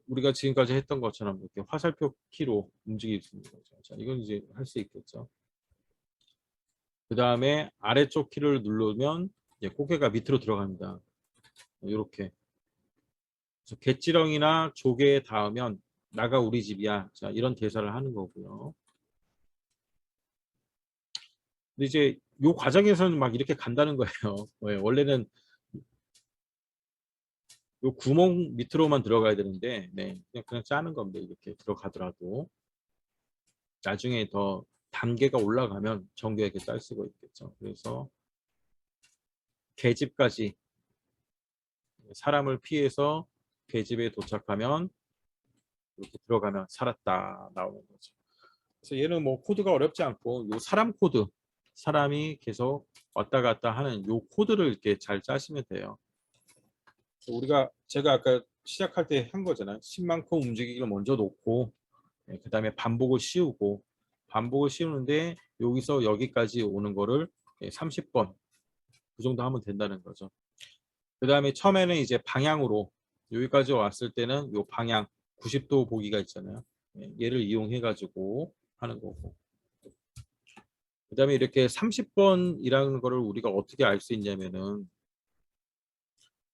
우리가 지금까지 했던 것처럼 이렇게 화살표 키로 움직일 수 있는 거죠. 자, 이건 이제 할 수 있겠죠. 그 다음에 아래쪽 키를 누르면 이제 꽃게가 밑으로 들어갑니다. 이렇게. 그래서 갯지렁이나 조개에 닿으면 나가 우리 집이야. 자, 이런 대사를 하는 거고요. 근데 이제 요 과정에서는 막 이렇게 간다는 거예요. 네, 원래는 요 구멍 밑으로만 들어가야 되는데, 네, 그냥 짜는 겁니다. 이렇게 들어가더라도. 나중에 더 단계가 올라가면 정교하게 짤 수가 있겠죠. 그래서 계집까지 사람을 피해서 계집에 도착하면 이렇게 들어가면 살았다 나오는 거죠. 그래서 얘는 뭐 코드가 어렵지 않고 요 사람 코드, 사람이 계속 왔다 갔다 하는 요 코드를 이렇게 잘 짜시면 돼요. 제가 아까 시작할 때 한 거잖아요. 10만큼 움직이기를 먼저 놓고 그 다음에 반복을 씌우는데 여기서 여기까지 오는 거를 30번 그 정도 하면 된다는 거죠. 그 다음에 처음에는 이제 방향으로 여기까지 왔을 때는 요 방향 90도 보기가 있잖아요. 얘를 이용해 가지고 하는 거고, 그 다음에 이렇게 30번이라는 거를 우리가 어떻게 알 수 있냐면은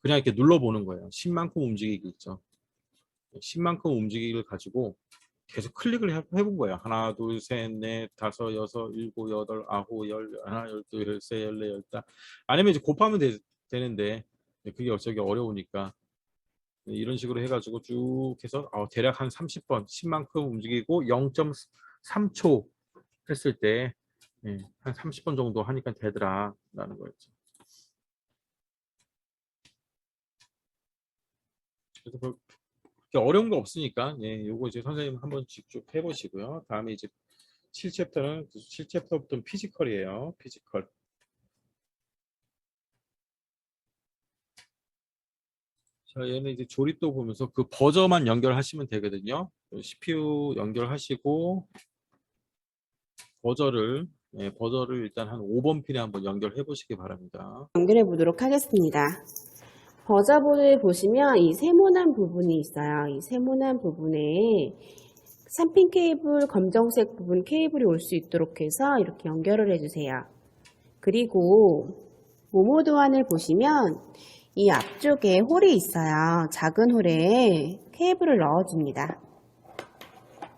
그냥 이렇게 눌러보는 거예요. 10만큼 움직이기 있죠. 10만큼 움직이기를 가지고 계속 클릭을 해본 거예요. 하나, 둘, 셋, 넷, 다섯, 여섯, 일곱, 여덟, 아홉, 열, 하나, 열두, 열세, 열네, 열다. 아니면 이제 곱하면 되는데 그게 어쩌기 어려우니까 이런 식으로 해가지고 쭉 해서 대략 한 30번, 10만큼 움직이고 0.3초 했을 때 한 30번 정도 하니까 되더라 라는 거였죠. 그래서 그렇게 어려운 거 없으니까 요거 이제 선생님 한번 직접 해보시고요. 다음에 이제 7챕터부터는 피지컬이에요. 피지컬. 자, 얘는 이제 조립도 보면서 그 버저만 연결하시면 되거든요. CPU 연결하시고 버저를 일단 한 5번 핀에 한번 연결해 보시기 바랍니다. 연결해 보도록 하겠습니다. 버저보드에 보시면 이 세모난 부분이 있어요. 이 세모난 부분에 3핀 케이블, 검정색 부분 케이블이 올 수 있도록 해서 이렇게 연결을 해주세요. 그리고 모모도안을 보시면 이 앞쪽에 홀이 있어요. 작은 홀에 케이블을 넣어줍니다.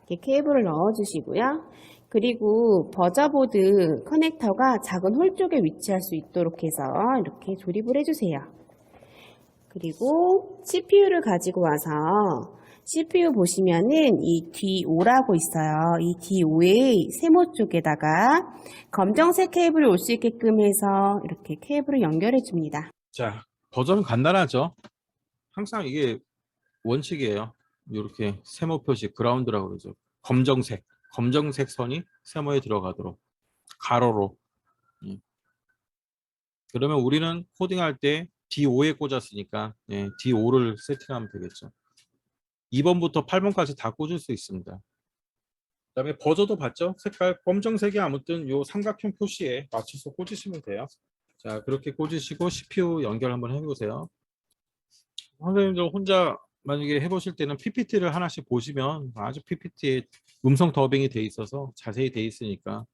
이렇게 케이블을 넣어주시고요. 그리고 버저보드 커넥터가 작은 홀 쪽에 위치할 수 있도록 해서 이렇게 조립을 해주세요. 그리고 CPU를 가지고 와서 CPU 보시면은 이 D5라고 있어요. 이 D5의 세모 쪽에다가 검정색 케이블이 올 수 있게끔 해서 이렇게 케이블을 연결해 줍니다. 자, 버저는 간단하죠. 항상 이게 원칙이에요. 이렇게 세모 표시 그라운드라고 그러죠. 검정색 선이 세모에 들어가도록 가로로. 그러면 우리는 코딩할 때 D5에 꽂았으니까 D5를 세팅하면 되겠죠. 2번부터 8번까지 다 꽂을 수 있습니다. 그다음에 버저도 봤죠? 색깔 검정색이 아무튼 요 삼각형 표시에 맞춰서 꽂으시면 돼요. 자, 그렇게 꽂으시고 CPU 연결 한번 해보세요. 선생님들 혼자 만약에 해보실 때는 PPT를 하나씩 보시면 아주 PPT에 음성 더빙이 돼 있어서 자세히 돼 있으니까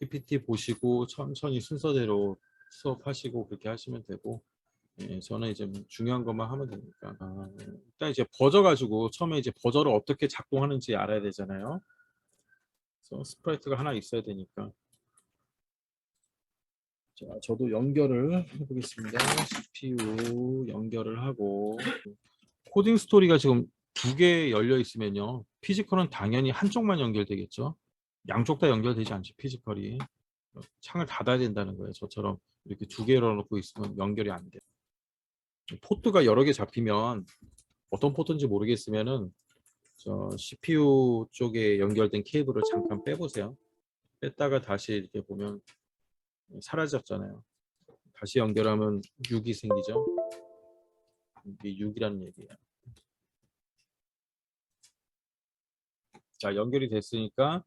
PPT 보시고 천천히 순서대로 수업하시고 그렇게 하시면 되고, 예, 저는 이제 뭐 중요한 것만 하면 되니까. 일단 이제 버저 가지고 처음에 이제 버저를 어떻게 작동하는지 알아야 되잖아요. 그래서 스프라이트가 하나 있어야 되니까. 자, 저도 연결을 해보겠습니다. CPU 연결을 하고. 코딩 스토리가 지금 두 개 열려 있으면요, 피지컬은 당연히 한쪽만 연결되겠죠. 양쪽 다 연결되지 않죠, 피지컬이. 창을 닫아야 된다는 거예요. 저처럼 이렇게 두 개 열어놓고 있으면 연결이 안 돼요. 포트가 여러 개 잡히면 어떤 포트인지 모르겠으면은 저 CPU 쪽에 연결된 케이블을 잠깐 빼보세요. 뺐다가 다시 이렇게 보면 사라졌잖아요. 다시 연결하면 6이 생기죠. 이게 6이라는 얘기예요. 자, 연결이 됐으니까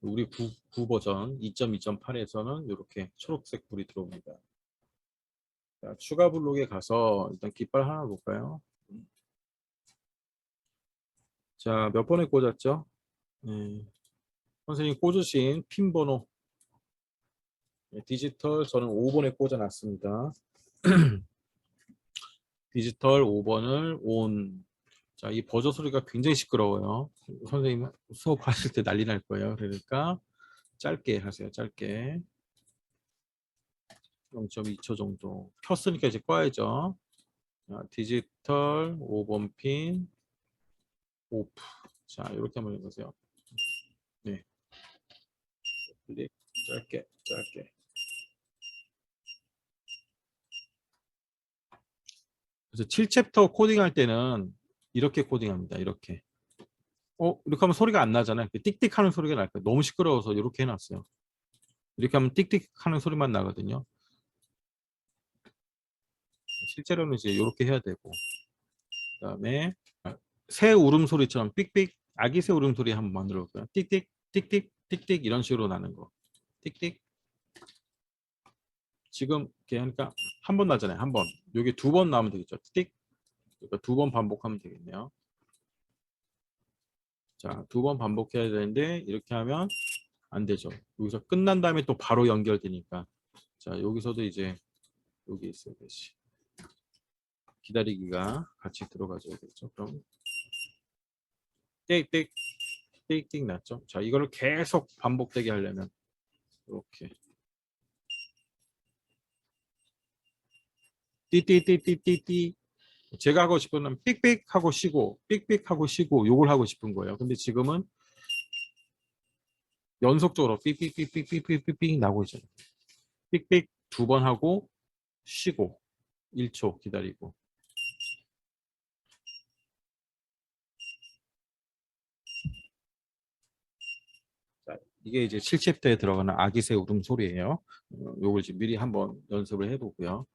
우리 9 버전 2.2.8에서는 이렇게 초록색 불이 들어옵니다. 자, 추가 블록에 가서 일단 깃발 하나 볼까요? 자, 몇 번에 꽂았죠? 선생님 꽂으신 핀 번호, 디지털 저는 5번에 꽂아놨습니다. 디지털 5번을 온. 자, 이 버저 소리가 굉장히 시끄러워요. 선생님 수업하실 때 난리 날 거예요. 그러니까 짧게 하세요. 짧게. 0.2초 정도. 켰으니까 이제 꺼야죠. 자, 디지털 5번 핀 오프. 자, 이렇게 한번 해보세요. 네. 클릭. 짧게, 짧게. 그래서 7챕터 코딩할 때는 이렇게 코딩합니다. 이렇게. 이렇게 하면 소리가 안 나잖아요. 띡띡 하는 소리가 날 거예요. 너무 시끄러워서 이렇게 해놨어요. 이렇게 하면 띡띡 하는 소리만 나거든요. 실제로는 이제 이렇게 해야 되고, 그다음에 새 울음소리처럼 삑삑, 아기 새 울음소리 한번 만들어 볼까요? 띡띡 띡띡 띡띡 이런 식으로 나는 거. 띡띡. 지금 이렇게 하니까 한 번 나잖아요. 한 번. 여기 두 번 나오면 되겠죠. 띡. 그러니까 두 번 반복하면 되겠네요. 자, 두 번 반복해야 되는데 이렇게 하면 안 되죠. 여기서 끝난 다음에 또 바로 연결되니까. 자, 여기서도 이제 여기 있어야 되지. 기다리기가 같이 들어가줘야겠죠. 그럼 띡띡 띡띡 났죠. 자, 이거를 계속 반복되게 하려면 이렇게 띠띠띠띠띠띠. 제가 하고 싶은 건 삑삑 하고 쉬고 삑삑 하고 쉬고 요걸 하고 싶은 거예요. 근데 지금은 연속적으로 삑삑삑삑삑삑삑 나고 있잖아요. 삑삑 두 번 하고 쉬고 1초 기다리고. 자, 이게 이제 7챕터에 들어가는 아기새 울음소리예요. 요걸 지금 미리 한번 연습을 해보고요.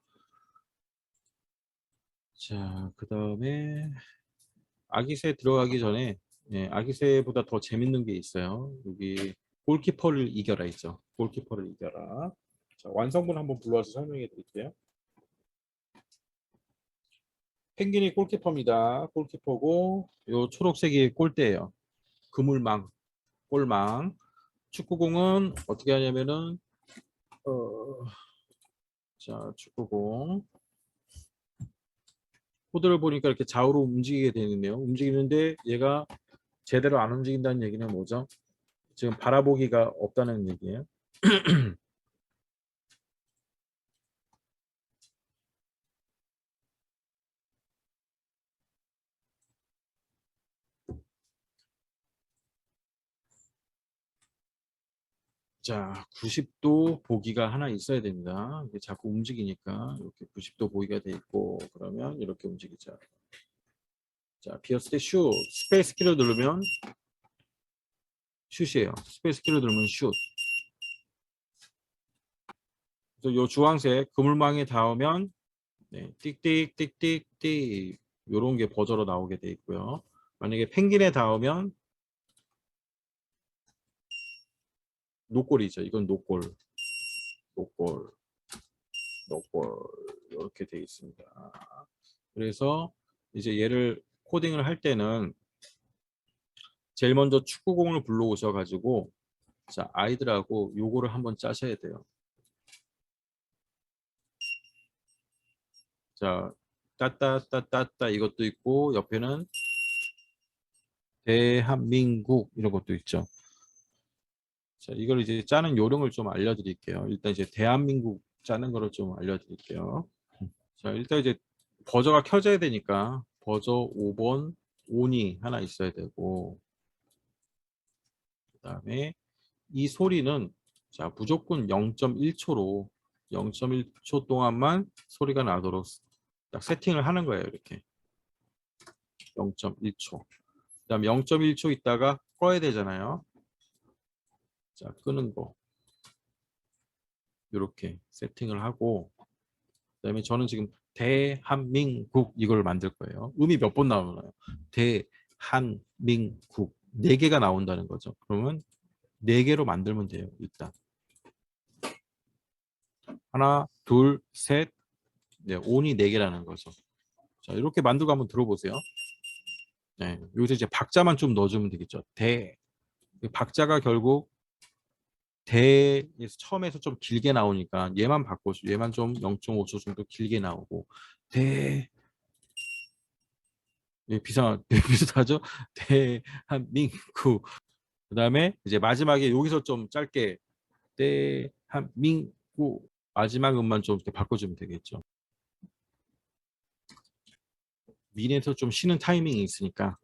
자, 그 다음에 아기새 들어가기 전에, 아기새보다 더 재밌는 게 있어요. 여기 골키퍼를 이겨라 있죠. 골키퍼를 이겨라. 자, 완성본 한번 불러와서 설명해 드릴게요. 펭귄이 골키퍼입니다. 골키퍼고 요 초록색이 골대예요. 그물망, 골망. 축구공은 어떻게 하냐면은 자, 축구공 코드를 보니까 이렇게 좌우로 움직이게 되는데요. 움직이는데 얘가 제대로 안 움직인다는 얘기는 뭐죠? 지금 바라보기가 없다는 얘기예요. 자, 90도 보기가 하나 있어야 됩니다. 이게 자꾸 움직이니까 이렇게 90도 보기가 돼 있고, 그러면 이렇게 움직이자. 자, 비었을 때 슛, 스페이스 키를 누르면 슛이에요. 스페이스 키를 누르면 슛. 그래서 요 주황색 그물망에 닿으면 띡띡 띡띡 띡 요런 게 버저로 나오게 돼 있고요. 만약에 펭귄에 닿으면 노골이죠. 이건 노골, 노골, 노골 이렇게 되어 있습니다. 그래서 이제 얘를 코딩을 할 때는 제일 먼저 축구공을 불러오셔가지고 자 아이들하고 요거를 한번 짜셔야 돼요. 자 따따따따따 이것도 있고 옆에는 대한민국 이런 것도 있죠. 자 이걸 이제 짜는 요령을 좀 알려드릴게요. 일단 이제 대한민국 짜는 거를 좀 알려드릴게요. 자 일단 이제 버저가 켜져야 되니까 버저 5번 온이 하나 있어야 되고 그 다음에 이 소리는 자 무조건 0.1초로 0.1초 동안만 소리가 나도록 딱 세팅을 하는 거예요. 이렇게 0.1초 그 다음 0.1초 있다가 꺼야 되잖아요. 자 끄는 거 이렇게 세팅을 하고 그 다음에 저는 지금 대한민국 이걸 만들 거예요. 음이 몇 번 나오나요? 대한민국 4개가 나온다는 거죠. 그러면 4개로 만들면 돼요. 일단 하나 둘셋 네, 온이 4개라는 거죠. 자 이렇게 만들고 한번 들어보세요. 네, 여기서 이제 박자만 좀 넣어주면 되겠죠. 박자가 결국 대에서 처음에서 좀 길게 나오니까 얘만 바꿔 얘만 좀 0.5초 정도 길게 나오고 대 예, 비슷하죠? 대한민국 그 다음에 이제 마지막에 여기서 좀 짧게 대한민국 마지막 음만 좀 이렇게 바꿔주면 되겠죠. 미니에서 좀 쉬는 타이밍이 있으니까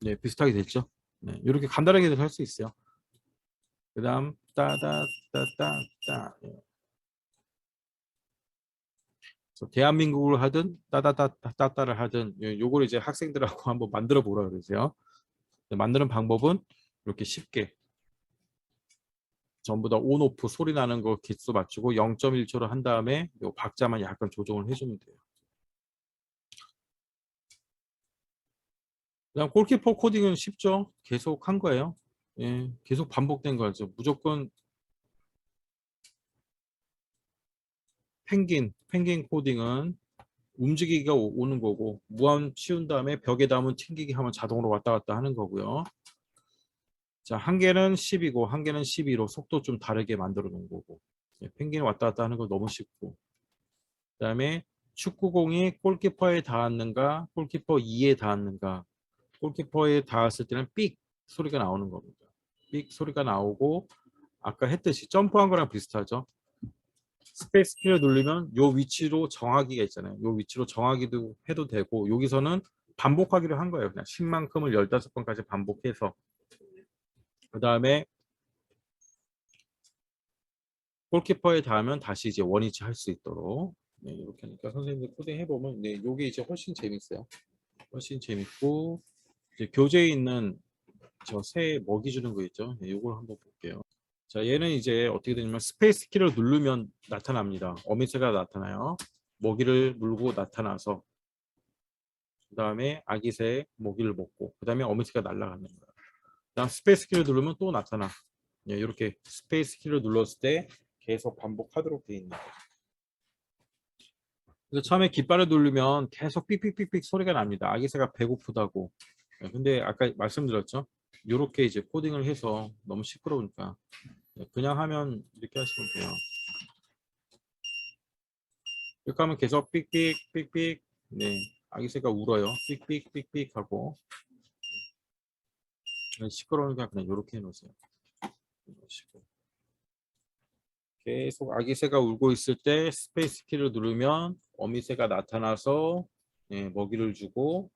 네, 비슷하게 됐죠. 네, 이렇게 간단하게도 할 수 있어요. 그 다음 따다따따따 대한민국을 하든 따다따따따를 하든 요걸 이제 학생들하고 한번 만들어 보라 그러세요. 만드는 방법은 이렇게 쉽게 전부 다 온오프 소리 나는 거 개수 맞추고 0.1초로 한 다음에 요 박자만 약간 조정을 해주면 돼요. 그다음 골키퍼 코딩은 쉽죠. 계속 한 거예요. 예, 계속 반복된 거죠. 무조건 펭귄 코딩은 움직이기가 오는 거고 무한 씌운 다음에 벽에 담은 튕기기 하면 자동으로 왔다 갔다 하는 거고요. 자, 한 개는 10이고 한 개는 12로 속도 좀 다르게 만들어 놓은 거고 예, 펭귄이 왔다 갔다 하는 거 너무 쉽고 그 다음에 축구공이 골키퍼에 닿았는가 골키퍼 2에 닿았는가 골키퍼에 닿았을 때는 삑 소리가 나오는 겁니다. 삑 소리가 나오고 아까 했듯이 점프한 거랑 비슷하죠. 스페이스 키를 누르면 요 위치로 정하기가 있잖아요. 요 위치로 정하기도 해도 되고 여기서는 반복하기로 한 거예요. 그냥 10만큼을 15번까지 반복해서 그 다음에 골키퍼에 닿으면 다시 이제 원위치 할 수 있도록 네, 이렇게 하니까 선생님들 코딩 해보면 네, 요게 이제 훨씬 재밌어요. 훨씬 재밌고 이제 교재에 있는 저 새 먹이 주는 거 있죠. 네, 요걸 한번 볼게요. 자, 얘는 이제 어떻게 되냐면 스페이스 키를 누르면 나타납니다. 어미새가 나타나요. 먹이를 물고 나타나서 그 다음에 아기새 먹이를 먹고 그 다음에 어미새가 날아가는 거예요. 그다음 스페이스 키를 누르면 또 나타나. 예, 이렇게 스페이스 키를 눌렀을 때 계속 반복하도록 되어 있는 거예요. 그래서 처음에 깃발을 누르면 계속 삑삑삑삑 소리가 납니다. 아기새가 배고프다고. 예, 근데 아까 말씀드렸죠? 이렇게 이제 코딩을 해서 너무 시끄러우니까 그냥 하면 이렇게 하시면 돼요. 이렇게 하면 계속 삑삑 삑삑 네 아기새가 울어요. 삑삑 삑삑 하고 시끄러우니까 그냥 이렇게 해놓으세요. 계속 아기새가 울고 있을 때 스페이스 키를 누르면 어미새가 나타나서 먹이를 주고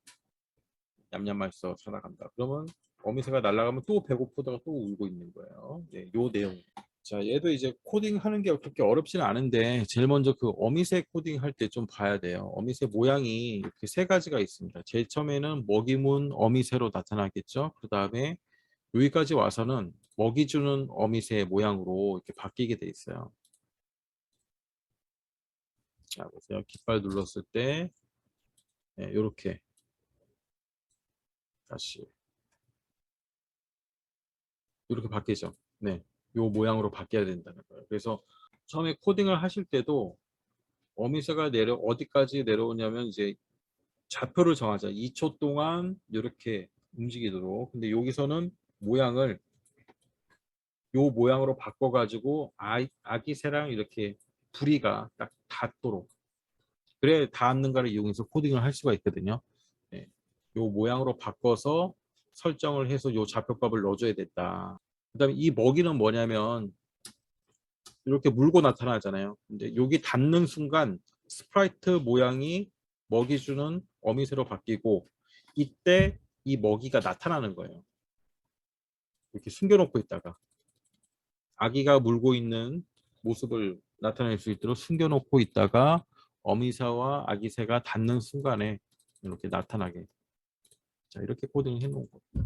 냠냠 맛있어 살아간다. 그러면 어미새가 날아가면 또 배고프다가 또 울고 있는 거예요. 네, 요 내용. 자, 얘도 이제 코딩하는 게 그렇게 어렵지는 않은데 제일 먼저 그 어미새 코딩 할 때 좀 봐야 돼요. 어미새 모양이 이렇게 3가지가 있습니다. 제일 처음에는 먹이문 어미새로 나타나겠죠. 그 다음에 여기까지 와서는 먹이 주는 어미새 모양으로 이렇게 바뀌게 돼 있어요. 자, 보세요. 깃발 눌렀을 때 이렇게 다시 이렇게 바뀌죠. 네, 요 모양으로 바뀌어야 된다는 거예요. 그래서 처음에 코딩을 하실 때도 어미새가 어디까지 내려오냐면 이제 좌표를 정하자. 2초 동안 이렇게 움직이도록. 근데 여기서는 모양을 요 모양으로 바꿔가지고 아기 새랑 이렇게 부리가 딱 닿도록. 그래 닿는가를 이용해서 코딩을 할 수가 있거든요. 네. 요 모양으로 바꿔서 설정을 해서 요 좌표값을 넣어줘야 됐다. 그다음에 이 먹이는 뭐냐면 이렇게 물고 나타나잖아요. 근데 여기 닿는 순간 스프라이트 모양이 먹이 주는 어미새로 바뀌고 이때 이 먹이가 나타나는 거예요. 이렇게 숨겨놓고 있다가 아기가 물고 있는 모습을 나타낼 수 있도록 숨겨놓고 있다가 어미새와 아기새가 닿는 순간에 이렇게 나타나게. 자, 이렇게 코딩을 해놓은 거예요.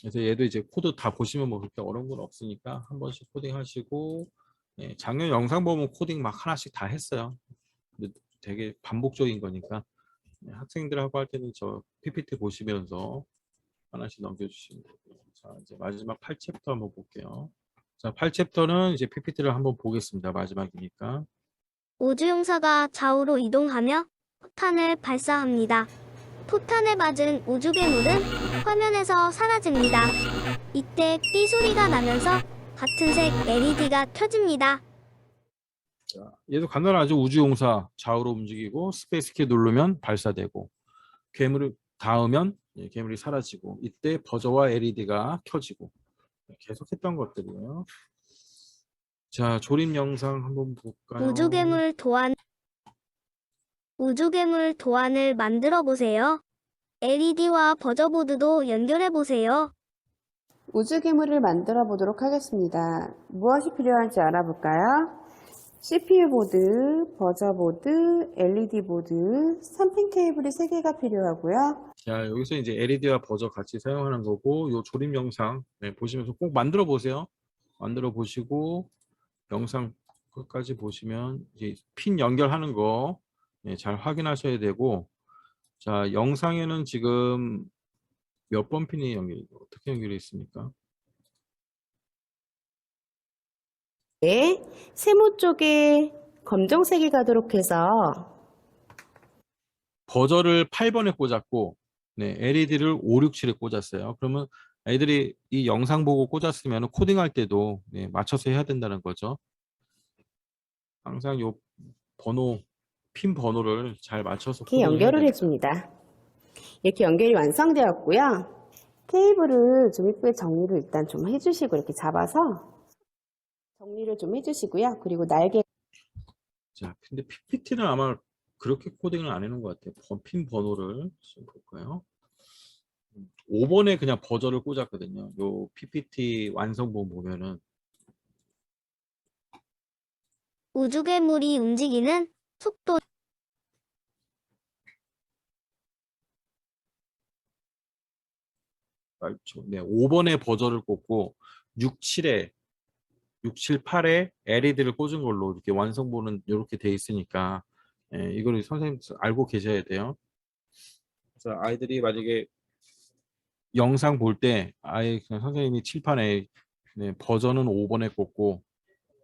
그래서 얘도 이제 코드 다 보시면 뭐 그렇게 어려운 건 없으니까 한 번씩 코딩 하시고, 네, 작년 영상 보면 코딩 막 하나씩 다 했어요. 근데 되게 반복적인 거니까 네, 학생들하고 할 때는 저 PPT 보시면서 하나씩 넘겨주시면 되고요. 자, 이제 마지막 8챕터 한번 볼게요. 자, 8챕터는 이제 PPT를 한번 보겠습니다. 마지막이니까. 우주용사가 좌우로 이동하며 포탄을 발사합니다. 포탄에 맞은 우주괴물은 화면에서 사라집니다. 이때 삐 소리가 나면서 같은 색 LED가 켜집니다. 자, 얘도 간단하죠. 우주용사 좌우로 움직이고 스페이스 키 누르면 발사되고 괴물을 닿으면 괴물이 사라지고 이때 버저와 LED가 켜지고 계속 했던 것들이에요. 자, 조립 영상 한번 볼까요? 우주괴물 도안을 만들어 보세요. LED와 버저보드도 연결해 보세요. 우주 괴물을 만들어 보도록 하겠습니다. 무엇이 필요한지 알아볼까요? CPU 보드, 버저 보드, LED 보드, 3핀 케이블이 3개가 필요하고요. 자, 여기서 이제 LED와 버저 같이 사용하는 거고 요 조립 영상 보시면서 꼭 만들어 보세요. 만들어 보시고 영상 끝까지 보시면 이제 핀 연결하는 거 잘 확인하셔야 되고, 자, 영상에는 지금 몇 번 핀이 어떻게 연결이 있습니까? 네, 세모 쪽에 검정색이 가도록 해서 버저를 8번에 꽂았고 네, LED를 5, 6, 7에 꽂았어요. 그러면 애들이 이 영상 보고 꽂았으면 코딩할 때도 네, 맞춰서 해야 된다는 거죠. 항상 요 핀 번호를 잘 맞춰서 이렇게 코딩을 해야 연결을 됩니다. 해줍니다. 이렇게 연결이 완성되었고요. 케이블을 좀 이쁘게 정리를 일단 좀 해주시고 이렇게 잡아서 정리를 좀 해주시고요. 그리고 날개 자, 근데 PPT는 아마 그렇게 코딩을 안 해놓은 것 같아요. 핀 번호를 좀 볼까요? 5번에 그냥 버저를 꽂았거든요. 요 PPT 완성본 보면은 우주괴물이 움직이는 속도 네, 5번에 버저를 꽂고 6, 7에 LED를 꽂은 걸로 이렇게 완성본은 이렇게 돼 있으니까 이거를 선생님 알고 계셔야 돼요. 그래서 아이들이 만약에 영상 볼 때 아예 그냥 선생님이 칠판에 네, 버전은 5번에 꽂고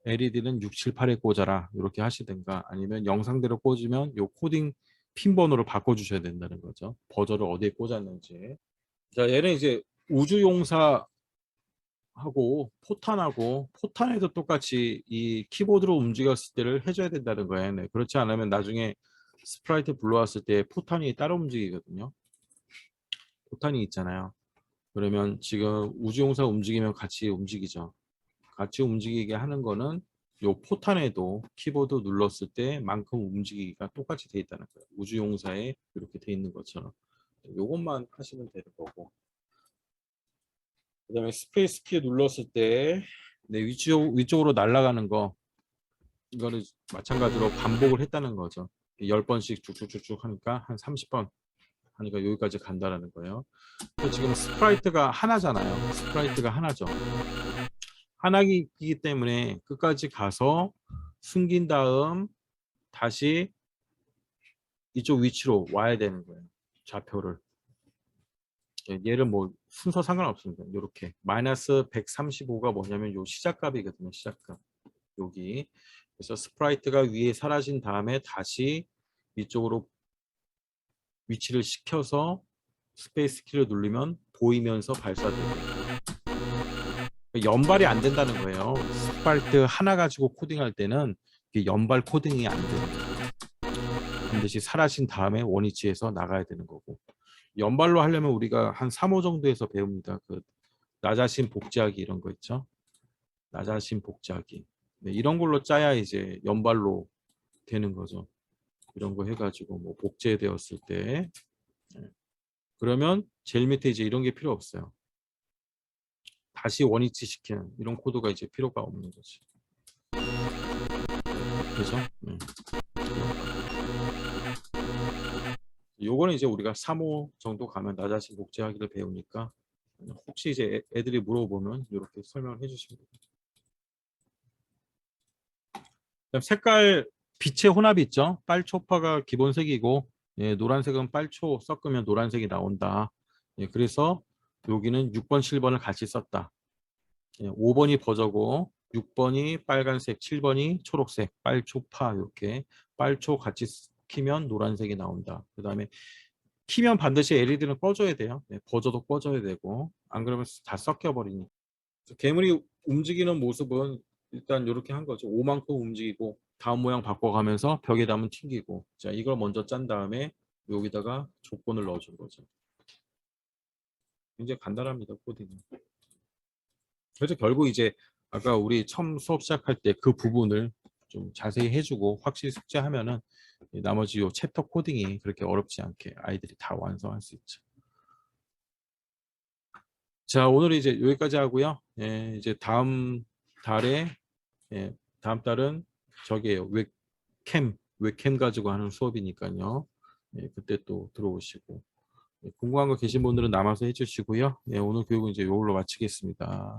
LED는 6, 7, 8에 꽂아라 이렇게 하시든가 아니면 영상대로 꽂으면 요 코딩 핀 번호를 바꿔주셔야 된다는 거죠. 버전을 어디에 꽂았는지. 자, 얘는 이제 우주용사 하고 포탄에도 똑같이 이 키보드로 움직였을 때를 해줘야 된다는 거예요. 네, 그렇지 않으면 나중에 스프라이트 불러왔을 때 포탄이 따로 움직이거든요. 포탄이 있잖아요. 그러면 지금 우주용사 움직이면 같이 움직이죠. 같이 움직이게 하는 거는 요 포탄에도 키보드 눌렀을 때만큼 움직이기가 똑같이 돼 있다는 거예요. 우주용사에 이렇게 돼 있는 것처럼. 요것만 하시면 되는 거고. 그 다음에 스페이스 키 눌렀을 때 네, 위쪽으로 날아가는 거 이거를 마찬가지로 반복을 했다는 거죠. 10번씩 쭉쭉쭉쭉 하니까 한 30번 하니까 여기까지 간다라는 거예요. 지금 스프라이트가 하나잖아요. 스프라이트가 하나죠. 하나이기 때문에 끝까지 가서 숨긴 다음 다시 이쪽 위치로 와야 되는 거예요. 좌표를. 얘를 뭐 순서 상관없습니다. 이렇게 마이너스 135가 뭐냐면 요 시작값이거든요. 시작값. 여기. 그래서 스프라이트가 위에 사라진 다음에 다시 이쪽으로 위치를 시켜서 스페이스 키를 누르면 보이면서 발사되고. 연발이 안 된다는 거예요. 스프라이트 하나 가지고 코딩할 때는 이게 연발 코딩이 안 돼요. 반드시 사라진 다음에 원위치에서 나가야 되는 거고. 연발로 하려면 우리가 한 3호 정도에서 배웁니다. 그 나 자신 복제하기 이런 거 있죠. 나 자신 복제하기. 네, 이런 걸로 짜야 이제 연발로 되는 거죠. 이런 거 해가지고 뭐 복제되었을 때. 네. 그러면 제일 밑에 이제 이런 게 필요 없어요. 다시 원위치 시키는 이런 코드가 이제 필요가 없는 거지. 그죠? 네. 요거는 이제 우리가 3호 정도 가면 나 자신 복제하기를 배우니까 혹시 이제 애들이 물어보면 이렇게 설명을 해주시면 됩니다. 그다음 색깔 빛의 혼합이 있죠. 빨초파가 기본색이고 노란색은 빨초 섞으면 노란색이 나온다. 그래서 여기는 6번, 7번을 같이 썼다. 5번이 버저고 6번이 빨간색, 7번이 초록색, 빨초파 이렇게 빨초 같이 키면 노란색이 나온다. 그 다음에 키면 반드시 LED는 꺼줘야 돼요. 버저도 꺼줘야 되고 안 그러면 다 섞여버리니까. 괴물이 움직이는 모습은 일단 이렇게 한 거죠. 5만큼 움직이고 다음 모양 바꿔가면서 벽에 담은 튕기고. 자, 이걸 먼저 짠 다음에 여기다가 조건을 넣어준 거죠. 굉장히 간단합니다, 코딩은. 그래서 결국 이제 아까 우리 처음 수업 시작할 때 그 부분을 좀 자세히 해주고 확실히 숙제하면은 나머지 요 챕터 코딩이 그렇게 어렵지 않게 아이들이 다 완성할 수 있죠. 자, 오늘 이제 여기까지 하고요. 이제 다음 달에 다음 달은 저기에요. 웹캠 가지고 하는 수업이니까요. 그때 또 들어오시고 궁금한 거 계신 분들은 남아서 해주시고요. 오늘 교육은 이제 이걸로 마치겠습니다.